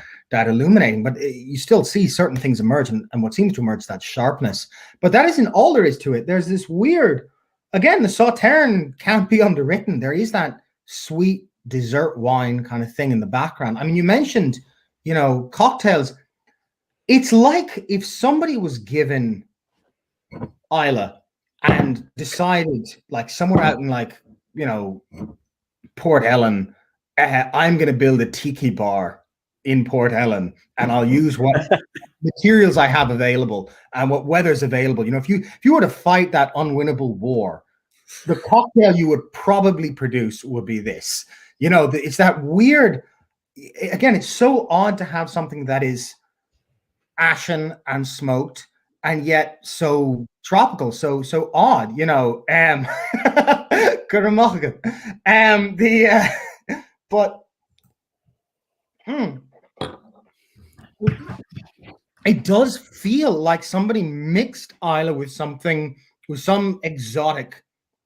illuminating, but you still see certain things emerge, and what seems to emerge is that sharpness. But that isn't all there is to it. There's this weird, again, the Sauterne can't be underwritten. There is that sweet dessert wine kind of thing in the background. I mean, you mentioned, cocktails. It's like if somebody was given Isla and decided, somewhere out in Port Ellen, I'm going to build a tiki bar in Port Ellen, and I'll use what materials I have available and what weather's available. If you were to fight that unwinnable war, the cocktail you would probably produce would be this. It's that weird. Again, it's so odd to have something that is ashen and smoked, and yet so tropical, so odd, but Hmm. It does feel like somebody mixed Islay with something, with some exotic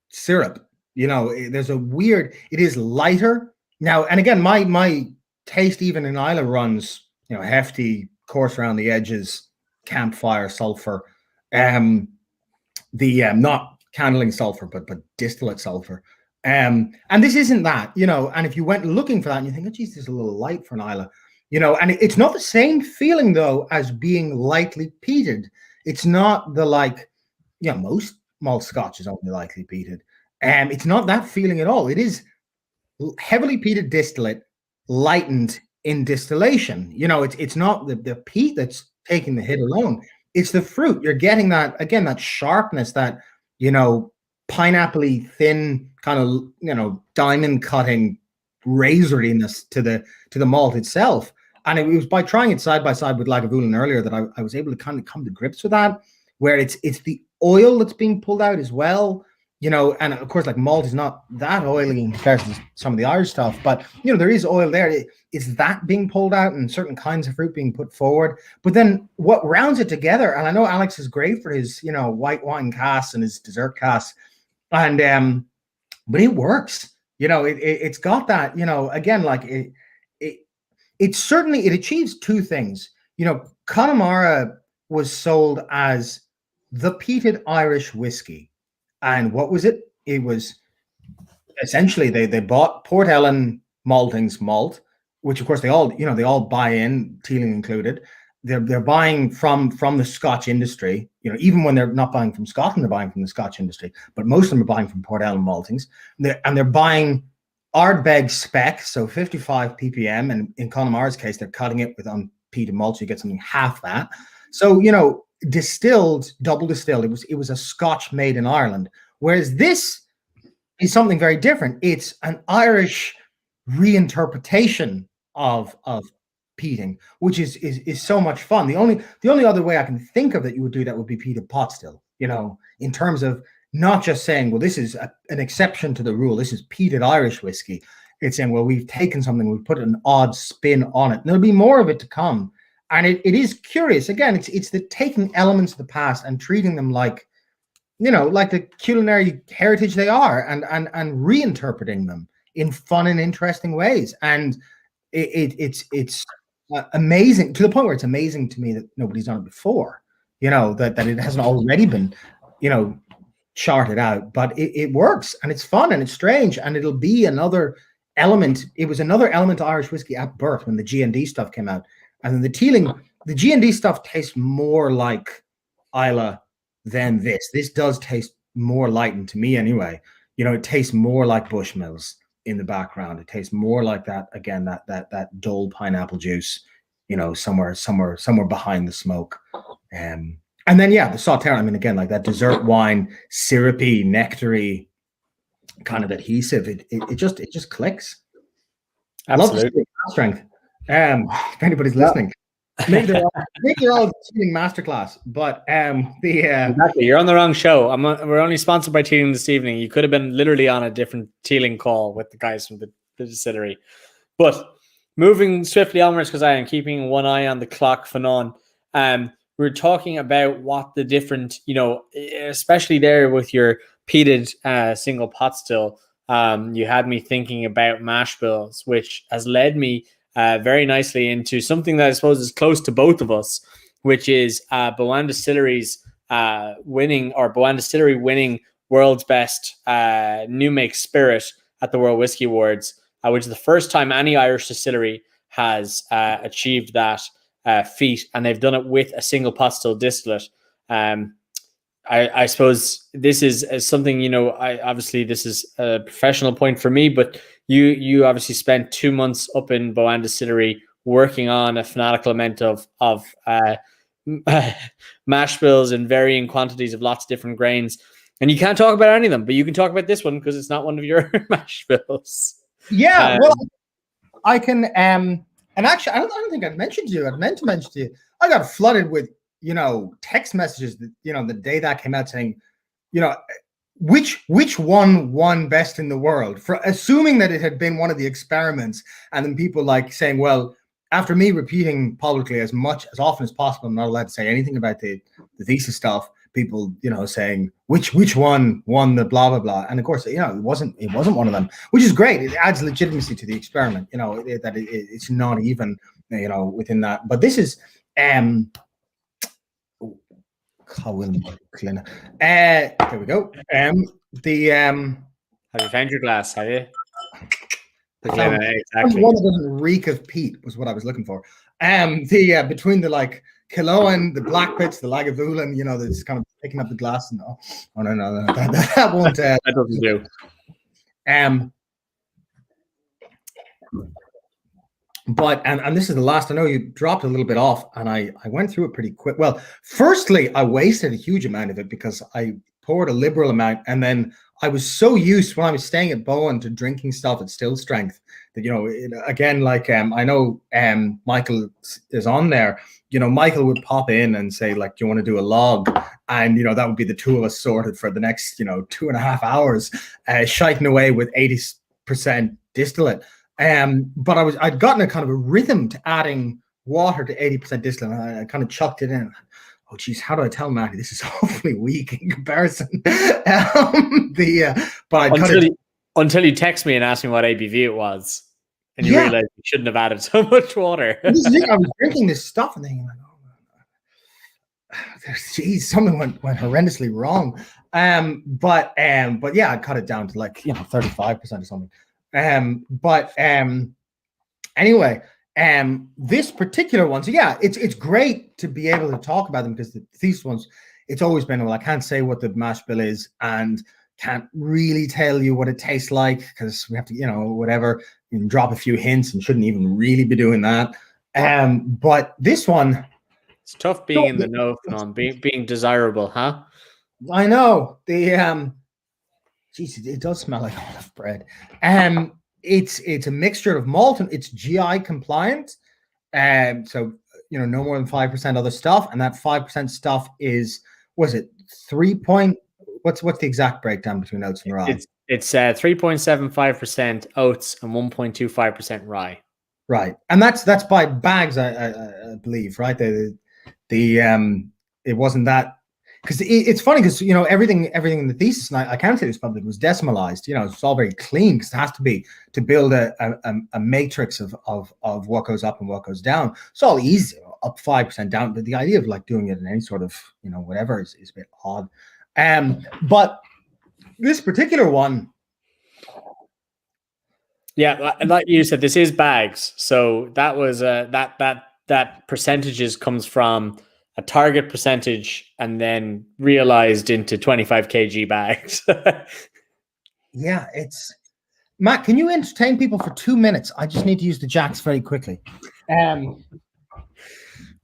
syrup. There's a weird, it is lighter. Now, and again, my taste even in Islay runs, hefty, coarse around the edges, campfire sulfur. Not candling sulfur, but distillate sulfur. And this isn't that, and if you went looking for that and you think, oh, geez, there's a little light for an Islay, and it's not the same feeling though as being lightly peated. It's not the most malt scotch is only lightly peated. It's not that feeling at all. It is heavily peated distillate, lightened in distillation. It's not the peat that's taking the hit alone. It's the fruit. You're getting that, again, that sharpness, that, pineapple-y, thin, kind of, diamond cutting razoriness to the malt itself. And it was by trying it side by side with Lagavulin earlier that I was able to kind of come to grips with that, where it's the oil that's being pulled out as well. And of course, malt is not that oily in comparison to some of the Irish stuff, but there is oil there. It's that being pulled out and certain kinds of fruit being put forward. But then what rounds it together, and I know Alex is great for his, white wine casks and his dessert casks, and but it works. It's got that, again, it certainly, it achieves two things. Connemara was sold as the peated Irish whiskey. And what was it? It was essentially they bought Port Ellen Malting's malt, which of course they all buy in, Teeling included. They're buying from the Scotch industry. Even when they're not buying from Scotland, they're buying from the Scotch industry. But most of them are buying from Port Ellen Maltings. They're buying Ardbeg spec, so 55 ppm, and in Connemara's case, they're cutting it with unpeated malt, so you get something half that. So distilled, double distilled. It was a Scotch made in Ireland, whereas this is something very different. It's an Irish reinterpretation of peating, which is so much fun. The only other way I can think of that you would do that would be peated Potstilled. In terms of not just saying, well, this is an exception to the rule. This is peated Irish whiskey. It's saying, well, we've taken something, we've put an odd spin on it. And there'll be more of it to come. And it is curious. Again, it's the taking elements of the past and treating them like the culinary heritage they are, and reinterpreting them in fun and interesting ways. And it's amazing, to the point where it's amazing to me that nobody's done it before. That it hasn't already been, charted out. But it works, and it's fun, and it's strange, and it'll be another element. It was another element of Irish whiskey at birth when the G&D stuff came out. And then the Teeling, the G&D stuff tastes more like Islay than this. This does taste more lightened to me anyway. It tastes more like Bushmills in the background. It tastes more like that, again, that dull pineapple juice, somewhere behind the smoke. And then, yeah, the Sauterre, again, like that dessert wine, syrupy, nectary kind of adhesive. It just clicks. Absolutely. Strength. If anybody's listening, maybe they're all Teeling masterclass, but exactly, you're on the wrong show. We're only sponsored by Teeling this evening. You could have been literally on a different Teeling call with the guys from the distillery. But moving swiftly onwards, because I am keeping one eye on the clock, Fionnán. We're talking about what the different, especially there with your peated single pot still. You had me thinking about mashbills, which has led me very nicely into something that I suppose is close to both of us, which is Boann Distillery's Boann Distillery winning World's Best New Make Spirit at the World Whiskey Awards, which is the first time any Irish distillery has achieved that feat, and they've done it with a single pot still distillate. I suppose this is something, obviously this is a professional point for me, but you obviously spent 2 months up in Boann Distillery working on a fanatical amount of mash bills in varying quantities of lots of different grains. And you can't talk about any of them, but you can talk about this one because it's not one of your mash bills. Yeah, well, I can, and actually, I don't think I'd mentioned to you. I'd meant to mention to you. I got flooded with, text messages that, the day that came out saying, which one won best in the world, for assuming that it had been one of the experiments, and then people saying, well, after me repeating publicly as often as possible, I'm not allowed to say anything about the thesis stuff. People, saying which one won the blah blah blah, and of course, it wasn't one of them, which is great. It adds legitimacy to the experiment, that it's not even, within that. But this is there we go. Have you found your glass? Have you? Exactly. One that doesn't reek of peat was what I was looking for. Between the Killoan, the Black Pits, the Lagavulin, that's kind of picking up the glass. No, that won't. That doesn't do. But this is the last. I know you dropped a little bit off, and I went through it pretty quick. Well, firstly, I wasted a huge amount of it because I poured a liberal amount, and then I was so used when I was staying at Bowen to drinking stuff at still strength that, again, I know Michael is on there. Michael would pop in and say, do you want to do a log? And, that would be the two of us sorted for the next, 2.5 hours, shiting away with 80% distillate. But I'd gotten a kind of a rhythm to adding water to 80% distillate. And I kind of chucked it in. Oh, geez, how do I tell Matty this is awfully weak in comparison? But until you text me and asked me what ABV it was, and you realized you shouldn't have added so much water. I was drinking this stuff and thinking, geez, something went horrendously wrong. But yeah, I cut it down to 35% or something. Anyway. This particular one, so yeah, it's great to be able to talk about them because the thesis ones, it's always been, I can't say what the mash bill is and can't really tell you what it tastes like because we have to, whatever, you can drop a few hints and shouldn't even really be doing that. But this one, it's tough being in the know on being desirable, huh? I know geez, it does smell like olive bread. It's a mixture of malt and it's GI compliant. So, no more than 5% other stuff. And that 5% stuff is, what's the exact breakdown between oats and rye? It's 3.75% oats and 1.25% rye. Right. And that's by bags, I believe, right? It wasn't that. Because it's funny because, everything in the thesis, and I can't say this public, was decimalized. It's all very clean because it has to be to build a matrix of what goes up and what goes down. It's all easy, up 5%, down. But the idea of doing it in any sort of, whatever is a bit odd. But this particular one. Yeah, like you said, this is bags. So that was that percentages comes from a target percentage and then realized into 25 kg bags. Yeah, it's Matt. Can you entertain people for 2 minutes? I just need to use the jacks very quickly.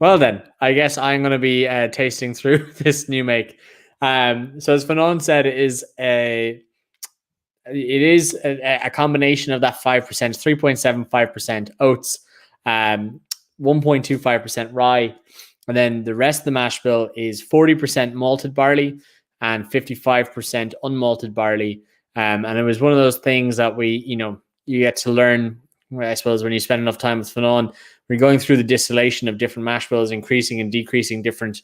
Well, then I guess I'm going to be tasting through this new make. So as Fionnán said, it is a combination of that 5%, 3.75% oats, 1.25% rye. And then the rest of the mash bill is 40% malted barley and 55% unmalted barley. And it was one of those things that you get to learn, I suppose, when you spend enough time with Fionnán. We're going through the distillation of different mash bills, increasing and decreasing different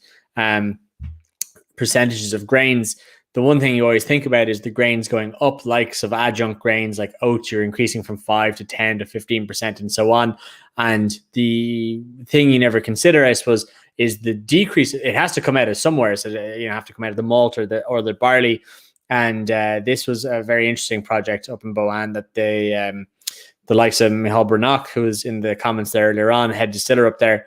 percentages of grains. The one thing you always think about is the grains going up, likes of adjunct grains like oats, you're increasing from 5 to 10 to 15% and so on. And the thing you never consider, I suppose, is the decrease. It has to come out of somewhere. So have to come out of the malt or the barley. And this was a very interesting project up in Bowen that the likes of Michal Brannock, who was in the comments there earlier on, head distiller up there,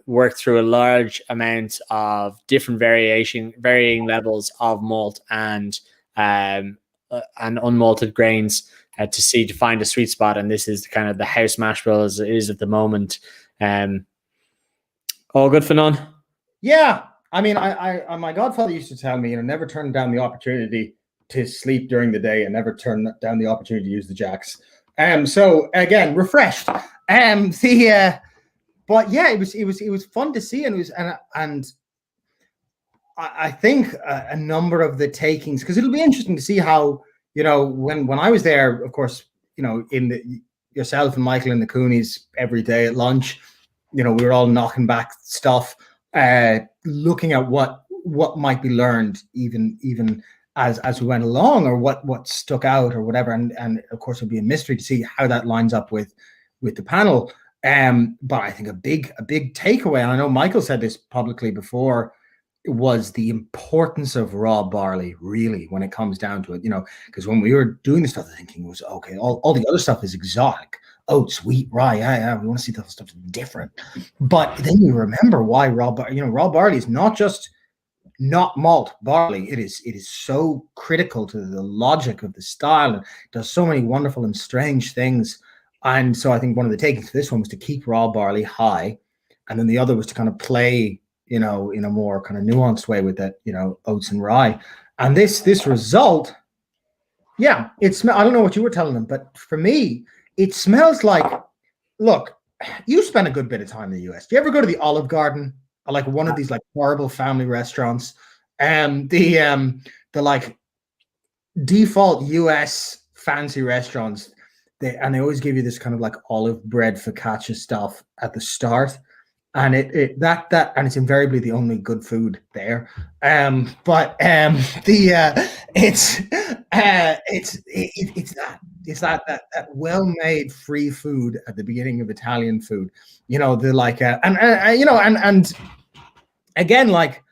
worked through a large amount of different varying levels of malt and unmalted grains to find a sweet spot. And this is kind of the house mash bill as it is at the moment. All good, Fionnán? Yeah. I mean, I my godfather used to tell me, never turn down the opportunity to sleep during the day and never turn down the opportunity to use the jacks. So again, refreshed. But yeah, it was fun to see, and I think a number of the takings, because it'll be interesting to see how, when I was there, of course, in yourself and Michael and the Coonies every day at lunch. We were all knocking back stuff, looking at what might be learned, even as we went along, or what stuck out or whatever. And of course, it'd be a mystery to see how that lines up with the panel. But I think a big takeaway, and I know Michael said this publicly before, was the importance of raw barley, really, when it comes down to it. Because when we were doing this stuff, the thinking was, okay, all the other stuff is exotic. Oats, wheat, rye, yeah, we want to see that stuff different. But then you remember why raw barley is not just not malt barley. It is so critical to the logic of the style, and does so many wonderful and strange things. And so I think one of the takings for this one was to keep raw barley high, and then the other was to kind of play, in a more kind of nuanced way with that, oats and rye. And this result, yeah, I don't know what you were telling them, but for me, it smells like, look, you spend a good bit of time in the US. Do you ever go to the Olive Garden, or like one of these like horrible family restaurants? And the like default US fancy restaurants, they always give you this kind of like olive bread focaccia stuff at the start. And it's invariably the only good food there. It's that well-made free food at the beginning of Italian food. And again, like,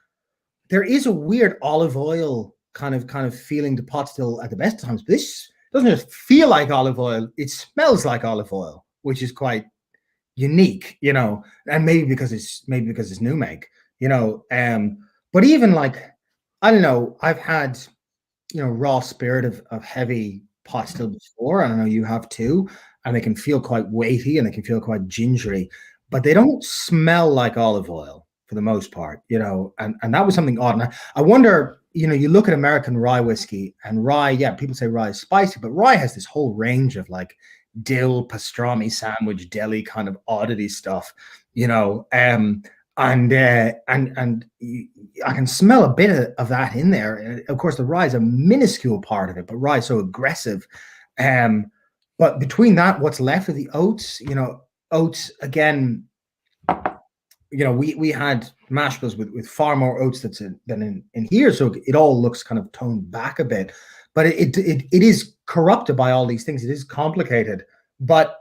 there is a weird olive oil kind of feeling to Potstilled at the best times. But this doesn't just feel like olive oil; it smells like olive oil, which is quite unique, and maybe because it's new make, but even like, I don't know, I've had, raw spirit of heavy Potstilled before, and I know you have too, and they can feel quite weighty and they can feel quite gingery, but they don't smell like olive oil for the most part, and that was something odd. And I wonder, you look at American rye whiskey, and rye, yeah, people say rye is spicy, but rye has this whole range of like dill, pastrami sandwich, deli kind of oddity stuff, and I can smell a bit of that in there. Of course, the rye is a minuscule part of it, but rye is so aggressive. But between that, what's left of the oats, oats again, we had mashbills with far more oats than in here, so it all looks kind of toned back a bit. But it is corrupted by all these things. It is complicated. But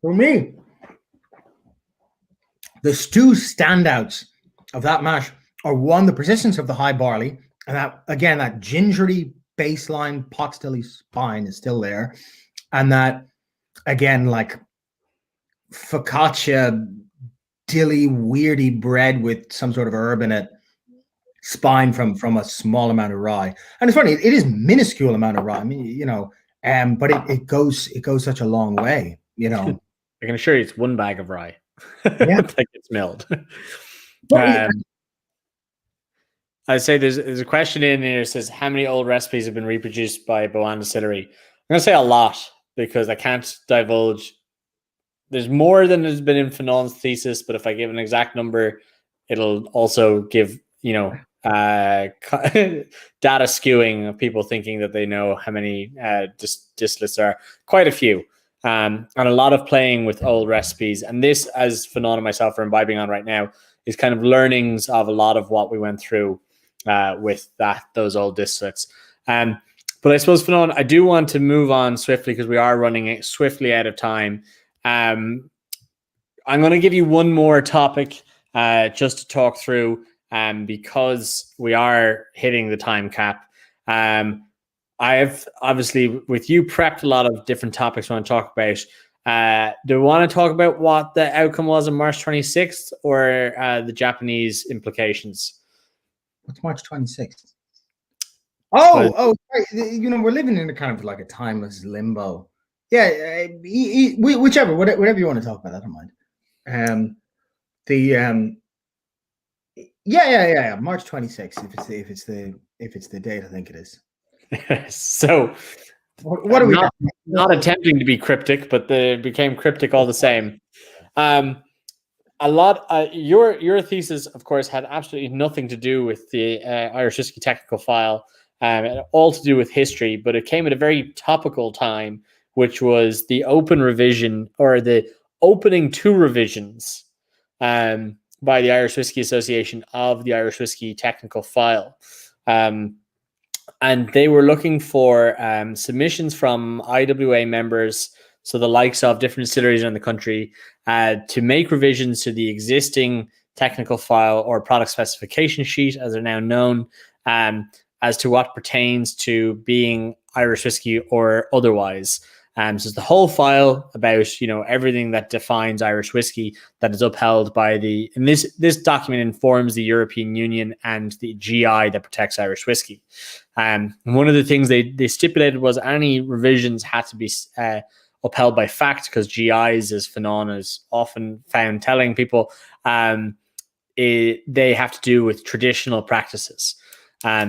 for me, the two standouts of that mash are, one, the persistence of the high barley, and that gingery baseline Potstilled spine is still there, and that, again, like focaccia, dilly, weirdy bread with some sort of herb in it, spine from a small amount of rye. And it's funny, it is minuscule amount of rye. I mean, but it goes such a long way, I can assure you it's one bag of rye. Yeah. Like it's milled. I'd say there's a question in here that says, how many old recipes have been reproduced by Boan Distillery? I'm going to say a lot, because I can't divulge. There's more than has been in Fionnán's thesis, but if I give an exact number, it'll also give, data skewing of people thinking that they know how many distillates there are. Quite a few. And a lot of playing with old recipes. And this, as Fionnán and myself are imbibing on right now, is kind of learnings of a lot of what we went through with those old distillates. But I suppose, Fionnán, I do want to move on swiftly, because we are running swiftly out of time. I'm going to give you one more topic just to talk through, because we are hitting the time cap. I have, obviously, with you, prepped a lot of different topics I want to talk about. Do we want to talk about what the outcome was on March 26th, or the Japanese implications? What's March 26th? Oh, right. We're living in a kind of like a timeless limbo. Yeah, whichever, whatever you want to talk about, I don't mind. March 26th, if it's the date I think it is. So, what are we not attempting to be cryptic, but they became cryptic all the same. A lot. Your thesis, of course, had absolutely nothing to do with the Irish Whiskey Technical File. all to do with history, but it came at a very topical time, which was the open revision or the opening 2 revisions by the Irish Whiskey Association of the Irish Whiskey Technical File. And they were looking for submissions from IWA members, so the likes of different distilleries around the country, to make revisions to the existing technical file or product specification sheet, as they're now known, as to what pertains to being Irish whiskey or otherwise. So it's the whole file about, you know, everything that defines Irish whiskey that is upheld by and this document informs the European Union and the GI that protects Irish whiskey. One of the things they stipulated was any revisions had to be upheld by fact, because GIs, as Fionnán is often found telling people, they have to do with traditional practices.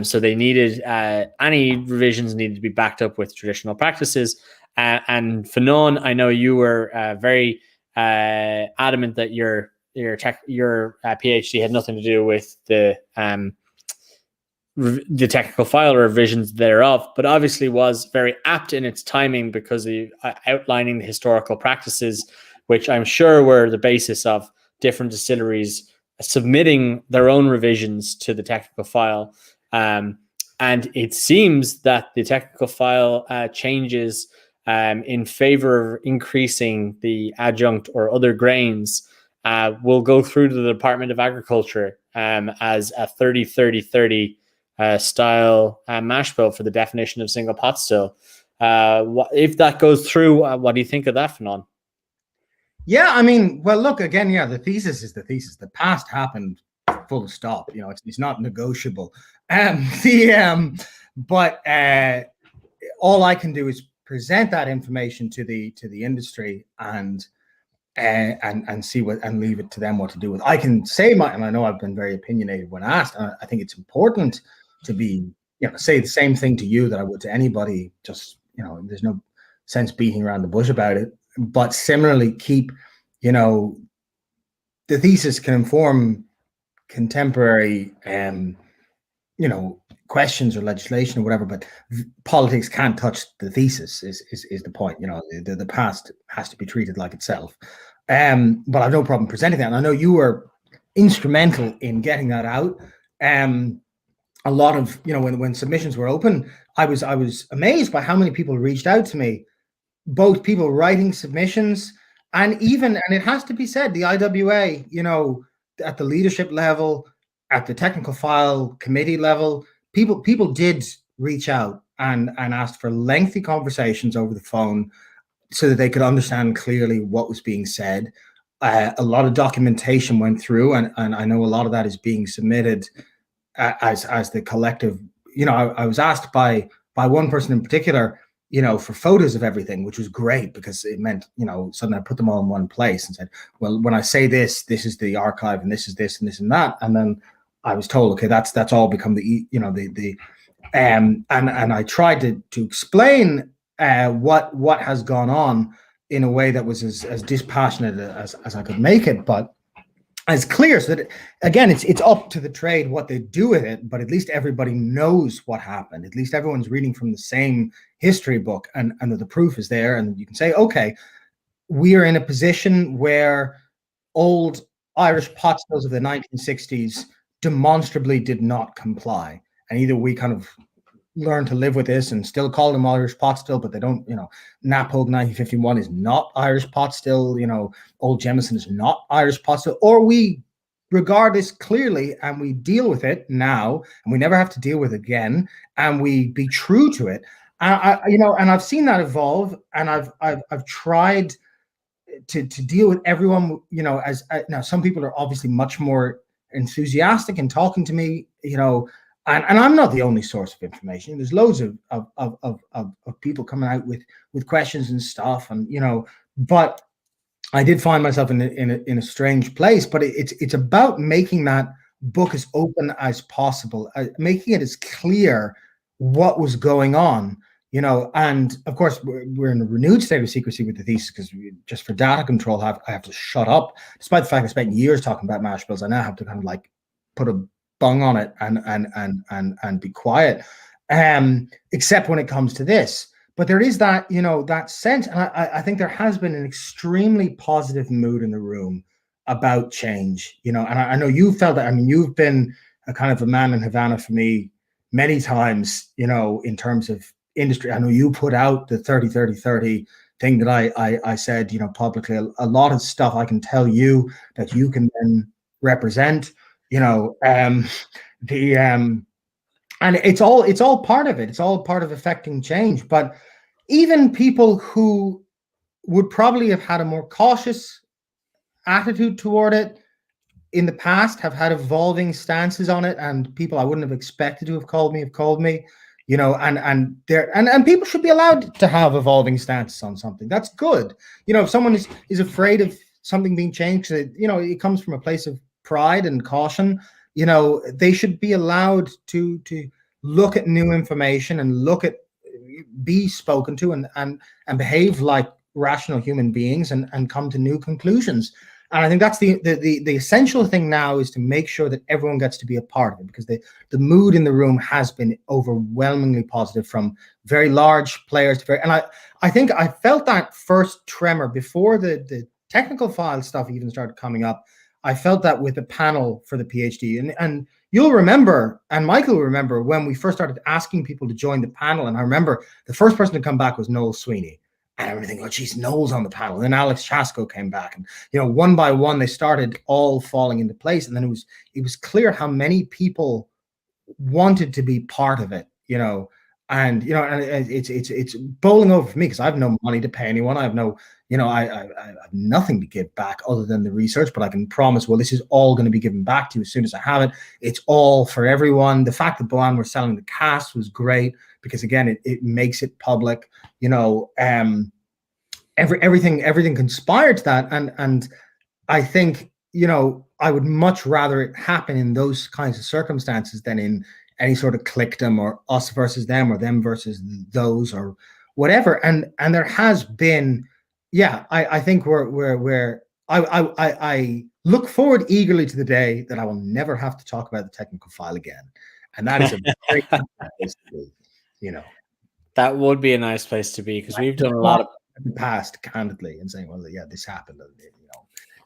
So they needed, any revisions needed to be backed up with traditional practices. And Fionnán, I know you were very adamant that your PhD had nothing to do with the technical file or revisions thereof, but obviously was very apt in its timing because of outlining the historical practices, which I'm sure were the basis of different distilleries submitting their own revisions to the technical file. And it seems that the technical file changes in favor of increasing the adjunct or other grains will go through to the Department of Agriculture as a 30-30-30 style mash bill for the definition of single pot still. If that goes through, what do you think of that, Fionnán? Yeah, I mean, well, look, again, yeah, the thesis is the thesis. The past happened, full stop. You know, it's not negotiable. But all I can do is present that information to the industry and see what, and leave it to them what to do with. I can say and I know I've been very opinionated when asked. I think it's important to be, you know, say the same thing to you that I would to anybody. Just, you know, there's no sense beating around the bush about it. But similarly, keep, you know, the thesis can inform contemporary, you know, questions or legislation or whatever, but politics can't touch the thesis is the point. You know, the past has to be treated like itself. But I've no problem presenting that. And I know you were instrumental in getting that out. A lot of, you know, when submissions were open, I was amazed by how many people reached out to me, both people writing submissions and it has to be said, the IWA, you know, at the leadership level, at the technical file committee level, people did reach out and asked for lengthy conversations over the phone so that they could understand clearly what was being said. A lot of documentation went through, and I know a lot of that is being submitted as the collective. You know, I was asked by one person in particular, you know, for photos of everything, which was great because it meant, you know, suddenly I put them all in one place and said, well, when I say this is the archive and this is this and this and that. And then I was told, okay, that's all become the, you know, and I tried to explain what has gone on in a way that was as dispassionate as I could make it, but as clear, so that again, it's up to the trade what they do with it, but at least everybody knows what happened. At least everyone's reading from the same history book, and the proof is there, and you can say, okay, we are in a position where old Irish pot stills of the 1960s demonstrably did not comply, and either we kind of learn to live with this and still call them Irish pot still, but they don't, you know, Napog 1951 is not Irish pot still, you know, Old Jameson is not Irish pot still, or we regard this clearly and we deal with it now and we never have to deal with it again, and we be true to it. You know, and I've seen that evolve, and I've tried to deal with everyone, you know, as now some people are obviously much more enthusiastic in talking to me, you know, and I'm not the only source of information. There's loads of people coming out with questions and stuff, and you know. But I did find myself in a strange place. But it's about making that book as open as possible, making it as clear what was going on, you know. And of course, we're in a renewed state of secrecy with the thesis because just for data control, I have to shut up. Despite the fact I spent years talking about mash bills, I now have to kind of like put a bung on it and be quiet. except when it comes to this. But there is that, that sense, and I think there has been an extremely positive mood in the room about change, and I know you felt that. I mean, you've been a kind of a man in Havana for me many times, in terms of industry. I know you put out the 30-30-30 thing that I said, publicly. A lot of stuff I can tell you that you can then represent, and it's all part of it. It's all part of affecting change. But even people who would probably have had a more cautious attitude toward it in the past have had evolving stances on it, and people I wouldn't have expected to have called me, and people should be allowed to have evolving stances on something. That's good. If someone is afraid of something being changed, it comes from a place of pride and caution, they should be allowed to look at new information and be spoken to and behave like rational human beings and come to new conclusions. And I think that's the essential thing now, is to make sure that everyone gets to be a part of it, because the mood in the room has been overwhelmingly positive, from very large players to and I think I felt that first tremor before the technical file stuff even started coming up. I felt that with the panel for the PhD, and you'll remember, and Michael will remember, when we first started asking people to join the panel, and I remember the first person to come back was Noel Sweeney. And everything, oh, geez, Noel's on the panel. And then Alex Chasko came back, and one by one they started all falling into place. And then it was clear how many people wanted to be part of it, and it's bowling over for me, because I have no money to pay anyone. I have no, I have nothing to give back other than the research. But I can promise, well, this is all going to be given back to you as soon as I have it. It's all for everyone. The fact that Boan were selling the cast was great, because again, it makes it public. Everything conspired to that, and I think I would much rather it happen in those kinds of circumstances than in any sort of cliquedom, or us versus them, or them versus those, or whatever. And there has been, I think I look forward eagerly to the day that I will never have to talk about the technical file again, and that is a very good place to be, That would be a nice place to be, because we've done a lot of the past candidly and saying, well, yeah, this happened.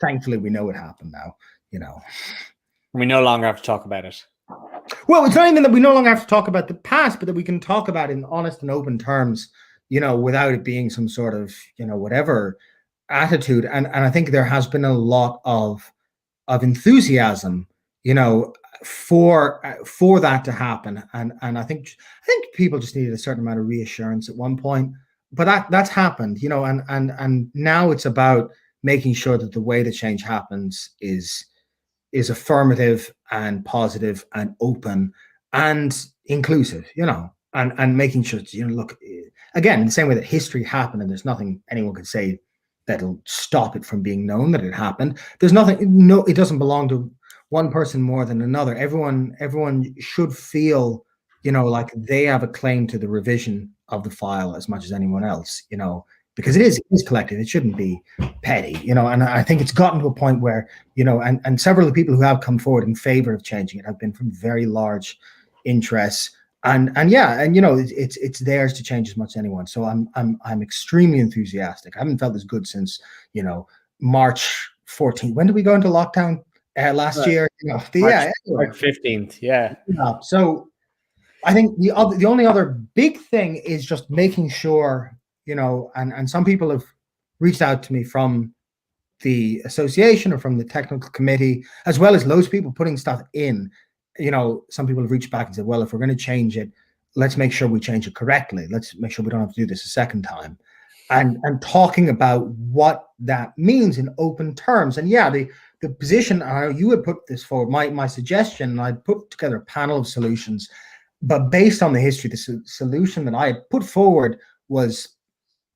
Thankfully, we know it happened now. We no longer have to talk about it. Well, it's not even that we no longer have to talk about the past, but that we can talk about it in honest and open terms, without it being some sort of, whatever attitude. And I think there has been a lot of enthusiasm, for that to happen. And I think people just needed a certain amount of reassurance at one point. But that's happened, and now it's about making sure that the way the change happens is affirmative and positive and open and inclusive, and making sure, look, again, in the same way that history happened, and there's nothing anyone could say that'll stop it from being known that it happened. There's nothing, it doesn't belong to one person more than another. Everyone should feel, like they have a claim to the revision of the file as much as anyone else, because it is collective. It shouldn't be petty, and I think it's gotten to a point where, and several of the people who have come forward in favor of changing it have been from very large interests, and it's theirs to change as much as anyone. So I'm extremely enthusiastic. I haven't felt as good since, March 14th. When did we go into lockdown? Last year, March 15th. Yeah. So I think the only other big thing is just making sure, and some people have reached out to me from the association or from the technical committee, as well as loads of people putting stuff in. Some people have reached back and said, well, if we're going to change it, let's make sure we change it correctly. Let's make sure we don't have to do this a second time. And talking about what that means in open terms. And the position, you had put this forward, my suggestion, I put together a panel of solutions, but based on the history, the solution that I had put forward was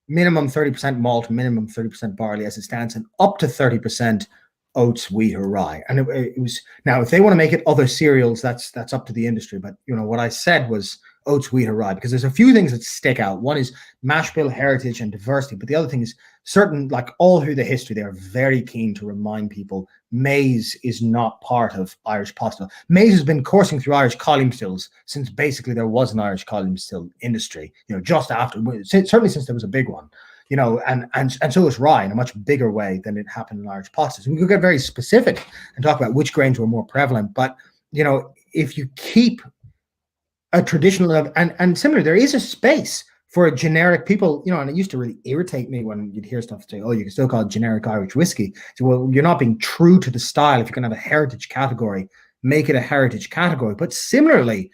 minimum 30% malt, minimum 30% barley as it stands, and up to 30% oats, wheat, or rye. And it was, now if they want to make it other cereals, that's up to the industry. But what I said was oats, wheat, or rye, because there's a few things that stick out. One is mash bill heritage and diversity, but the other thing is certain, like all through the history, they're very keen to remind people maize is not part of Irish pot still. Maize has been coursing through Irish column stills since basically there was an Irish column still industry, just after, certainly since there was a big one, and so is rye in a much bigger way than it happened in Irish pot stills. We could get very specific and talk about which grains were more prevalent, but if you keep a traditional, and similar, there is a space for a generic people, and it used to really irritate me when you'd hear stuff say, oh, you can still call it generic Irish whiskey. So, well, you're not being true to the style. If you're going to have a heritage category, make it a heritage category. But similarly,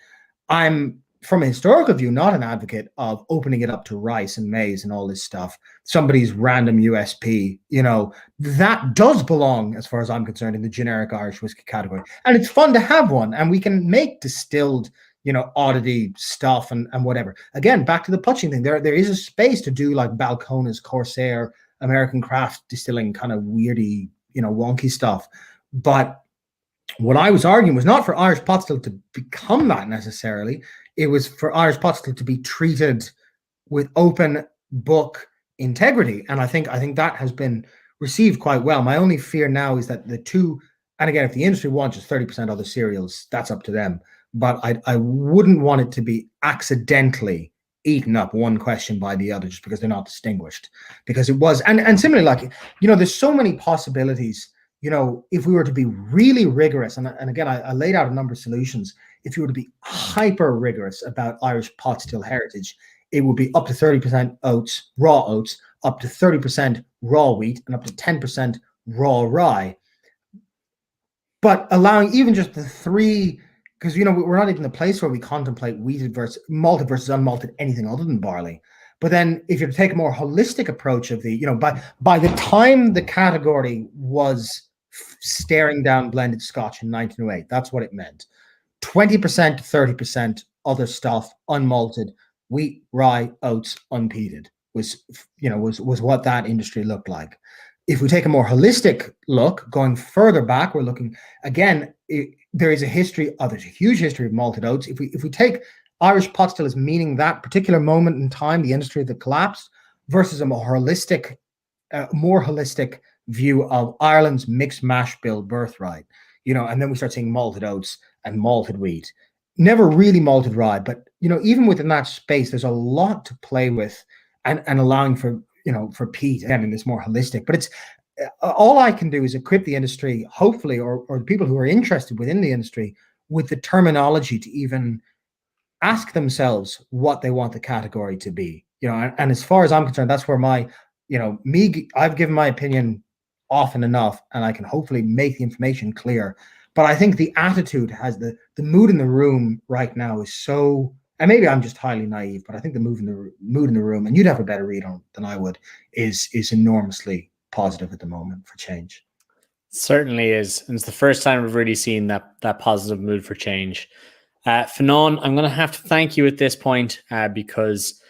I'm, from a historical view, not an advocate of opening it up to rice and maize and all this stuff. Somebody's random USP, that does belong, as far as I'm concerned, in the generic Irish whiskey category. And it's fun to have one, and we can make distilled oddity stuff and whatever. Again, back to the punching thing. There is a space to do like Balcones, Corsair, American craft distilling, kind of weirdy, wonky stuff. But what I was arguing was not for Irish pot still to become that necessarily. It was for Irish pot still to be treated with open book integrity. And I think that has been received quite well. My only fear now is that the two, and again, if the industry wants just 30% other cereals, that's up to them. But I wouldn't want it to be accidentally eaten up one question by the other just because they're not distinguished. Because it was, and similarly, like, there's so many possibilities, if we were to be really rigorous, and again, I laid out a number of solutions. If you were to be hyper rigorous about Irish pot still heritage, it would be up to 30% oats, raw oats, up to 30% raw wheat, and up to 10% raw rye. But allowing even just the three, because we're not even in the place where we contemplate malted versus unmalted anything other than barley. But then if you take a more holistic approach of the, by the time the category was staring down blended Scotch in 1908, that's what it meant. 20% to 30% other stuff, unmalted, wheat, rye, oats, unpeated was what that industry looked like. If we take a more holistic look, going further back, we're looking again. There's a huge history of malted oats. If we take Irish pot still as meaning that particular moment in time, the industry that collapsed, versus a more holistic view of Ireland's mixed mash bill birthright, and then we start seeing malted oats and malted wheat, never really malted rye, but even within that space, there's a lot to play with, and allowing for peat again in this more holistic. But it's all I can do is equip the industry, hopefully, or the people who are interested within the industry with the terminology to even ask themselves what they want the category to be. And as far as I'm concerned, that's where I've given my opinion often enough, and I can hopefully make the information clear. But I think the attitude has the mood in the room right now is so, and maybe I'm just highly naive, but I think the mood in the room, and you'd have a better read on it than I would, is enormously positive at the moment for change. Certainly is. And it's the first time we've really seen that positive mood for change. Fionnán, I'm going to have to thank you at this point because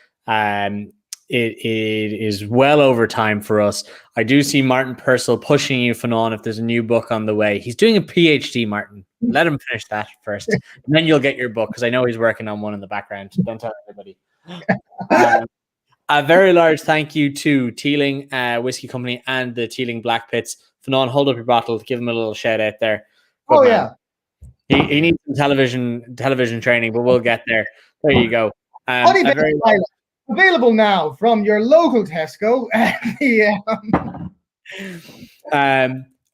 it is well over time for us. I do see Martin Purcell pushing you, Fionnán, if there's a new book on the way. He's doing a PhD, Martin. Let him finish that first. And then you'll get your book, because I know he's working on one in the background. Don't tell anybody. A very large thank you to Teeling Whiskey Company and the Teeling Black Pits. Fionnán, hold up your bottle. Give him a little shout out there. Good man. Yeah. He needs some television training, but we'll get there. There you go. Available now from your local Tesco.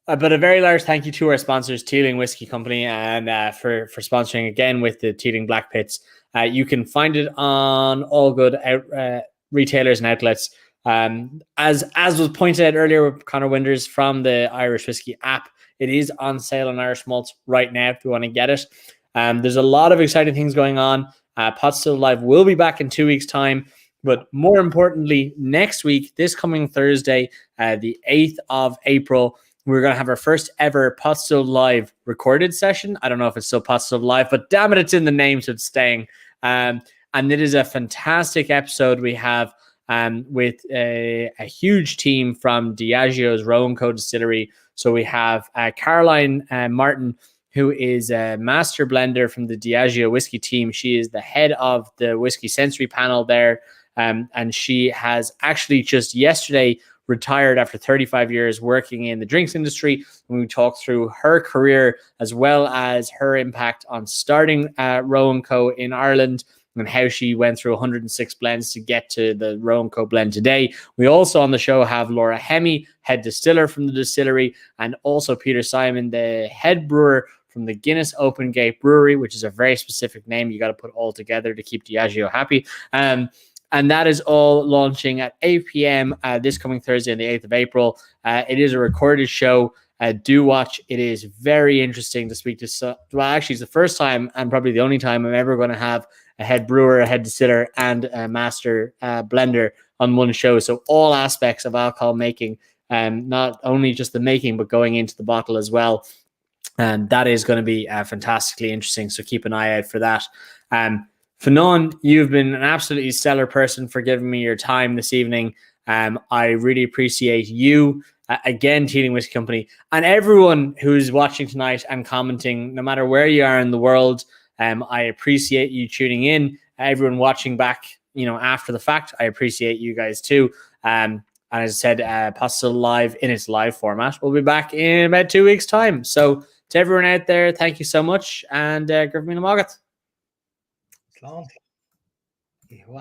But a very large thank you to our sponsors, Teeling Whiskey Company, and for sponsoring again with the Teeling Black Pits. You can find it on all good retailers and outlets. As was pointed out earlier with Conor Winders from the Irish Whiskey app, it is on sale on Irish Malts right now if you want to get it. There's a lot of exciting things going on. Potstilled Live will be back in 2 weeks' time. But more importantly, next week, this coming Thursday, the 8th of April, we're going to have our first ever Potstilled Live recorded session. I don't know if it's still Potstilled Live, but damn it, it's in the name, so it's staying. And it is a fantastic episode we have with a huge team from Diageo's Rowan Co. Distillery. So we have Caroline Martin, who is a master blender from the Diageo whiskey team. She is the head of the whiskey sensory panel there. And she has actually just yesterday retired after 35 years working in the drinks industry. And we talk through her career as well as her impact on starting Row & Co. in Ireland, and how she went through 106 blends to get to the Row & Co. blend today. We also on the show have Laura Hemme, head distiller from the distillery, and also Peter Simon, the head brewer from the Guinness Open Gate Brewery, which is a very specific name you got to put all together to keep Diageo happy. And that is all launching at 8 p.m. This coming Thursday on the 8th of April. It is a recorded show. Do watch. It is very interesting to speak to. Well, actually, it's the first time and probably the only time I'm ever going to have a head brewer, a head distiller, and a master blender on one show. So all aspects of alcohol making, not only just the making, but going into the bottle as well. And that is going to be fantastically interesting. So keep an eye out for that. Fionnán, you've been an absolutely stellar person for giving me your time this evening. I really appreciate you. Again, Teeling Whiskey Company, and everyone who's watching tonight and commenting, no matter where you are in the world. I appreciate you tuning in. Everyone watching back, after the fact, I appreciate you guys too. And as I said, Potstilled Live in its live format. We'll be back in about 2 weeks' time. So to everyone out there, thank you so much, and give me a magat.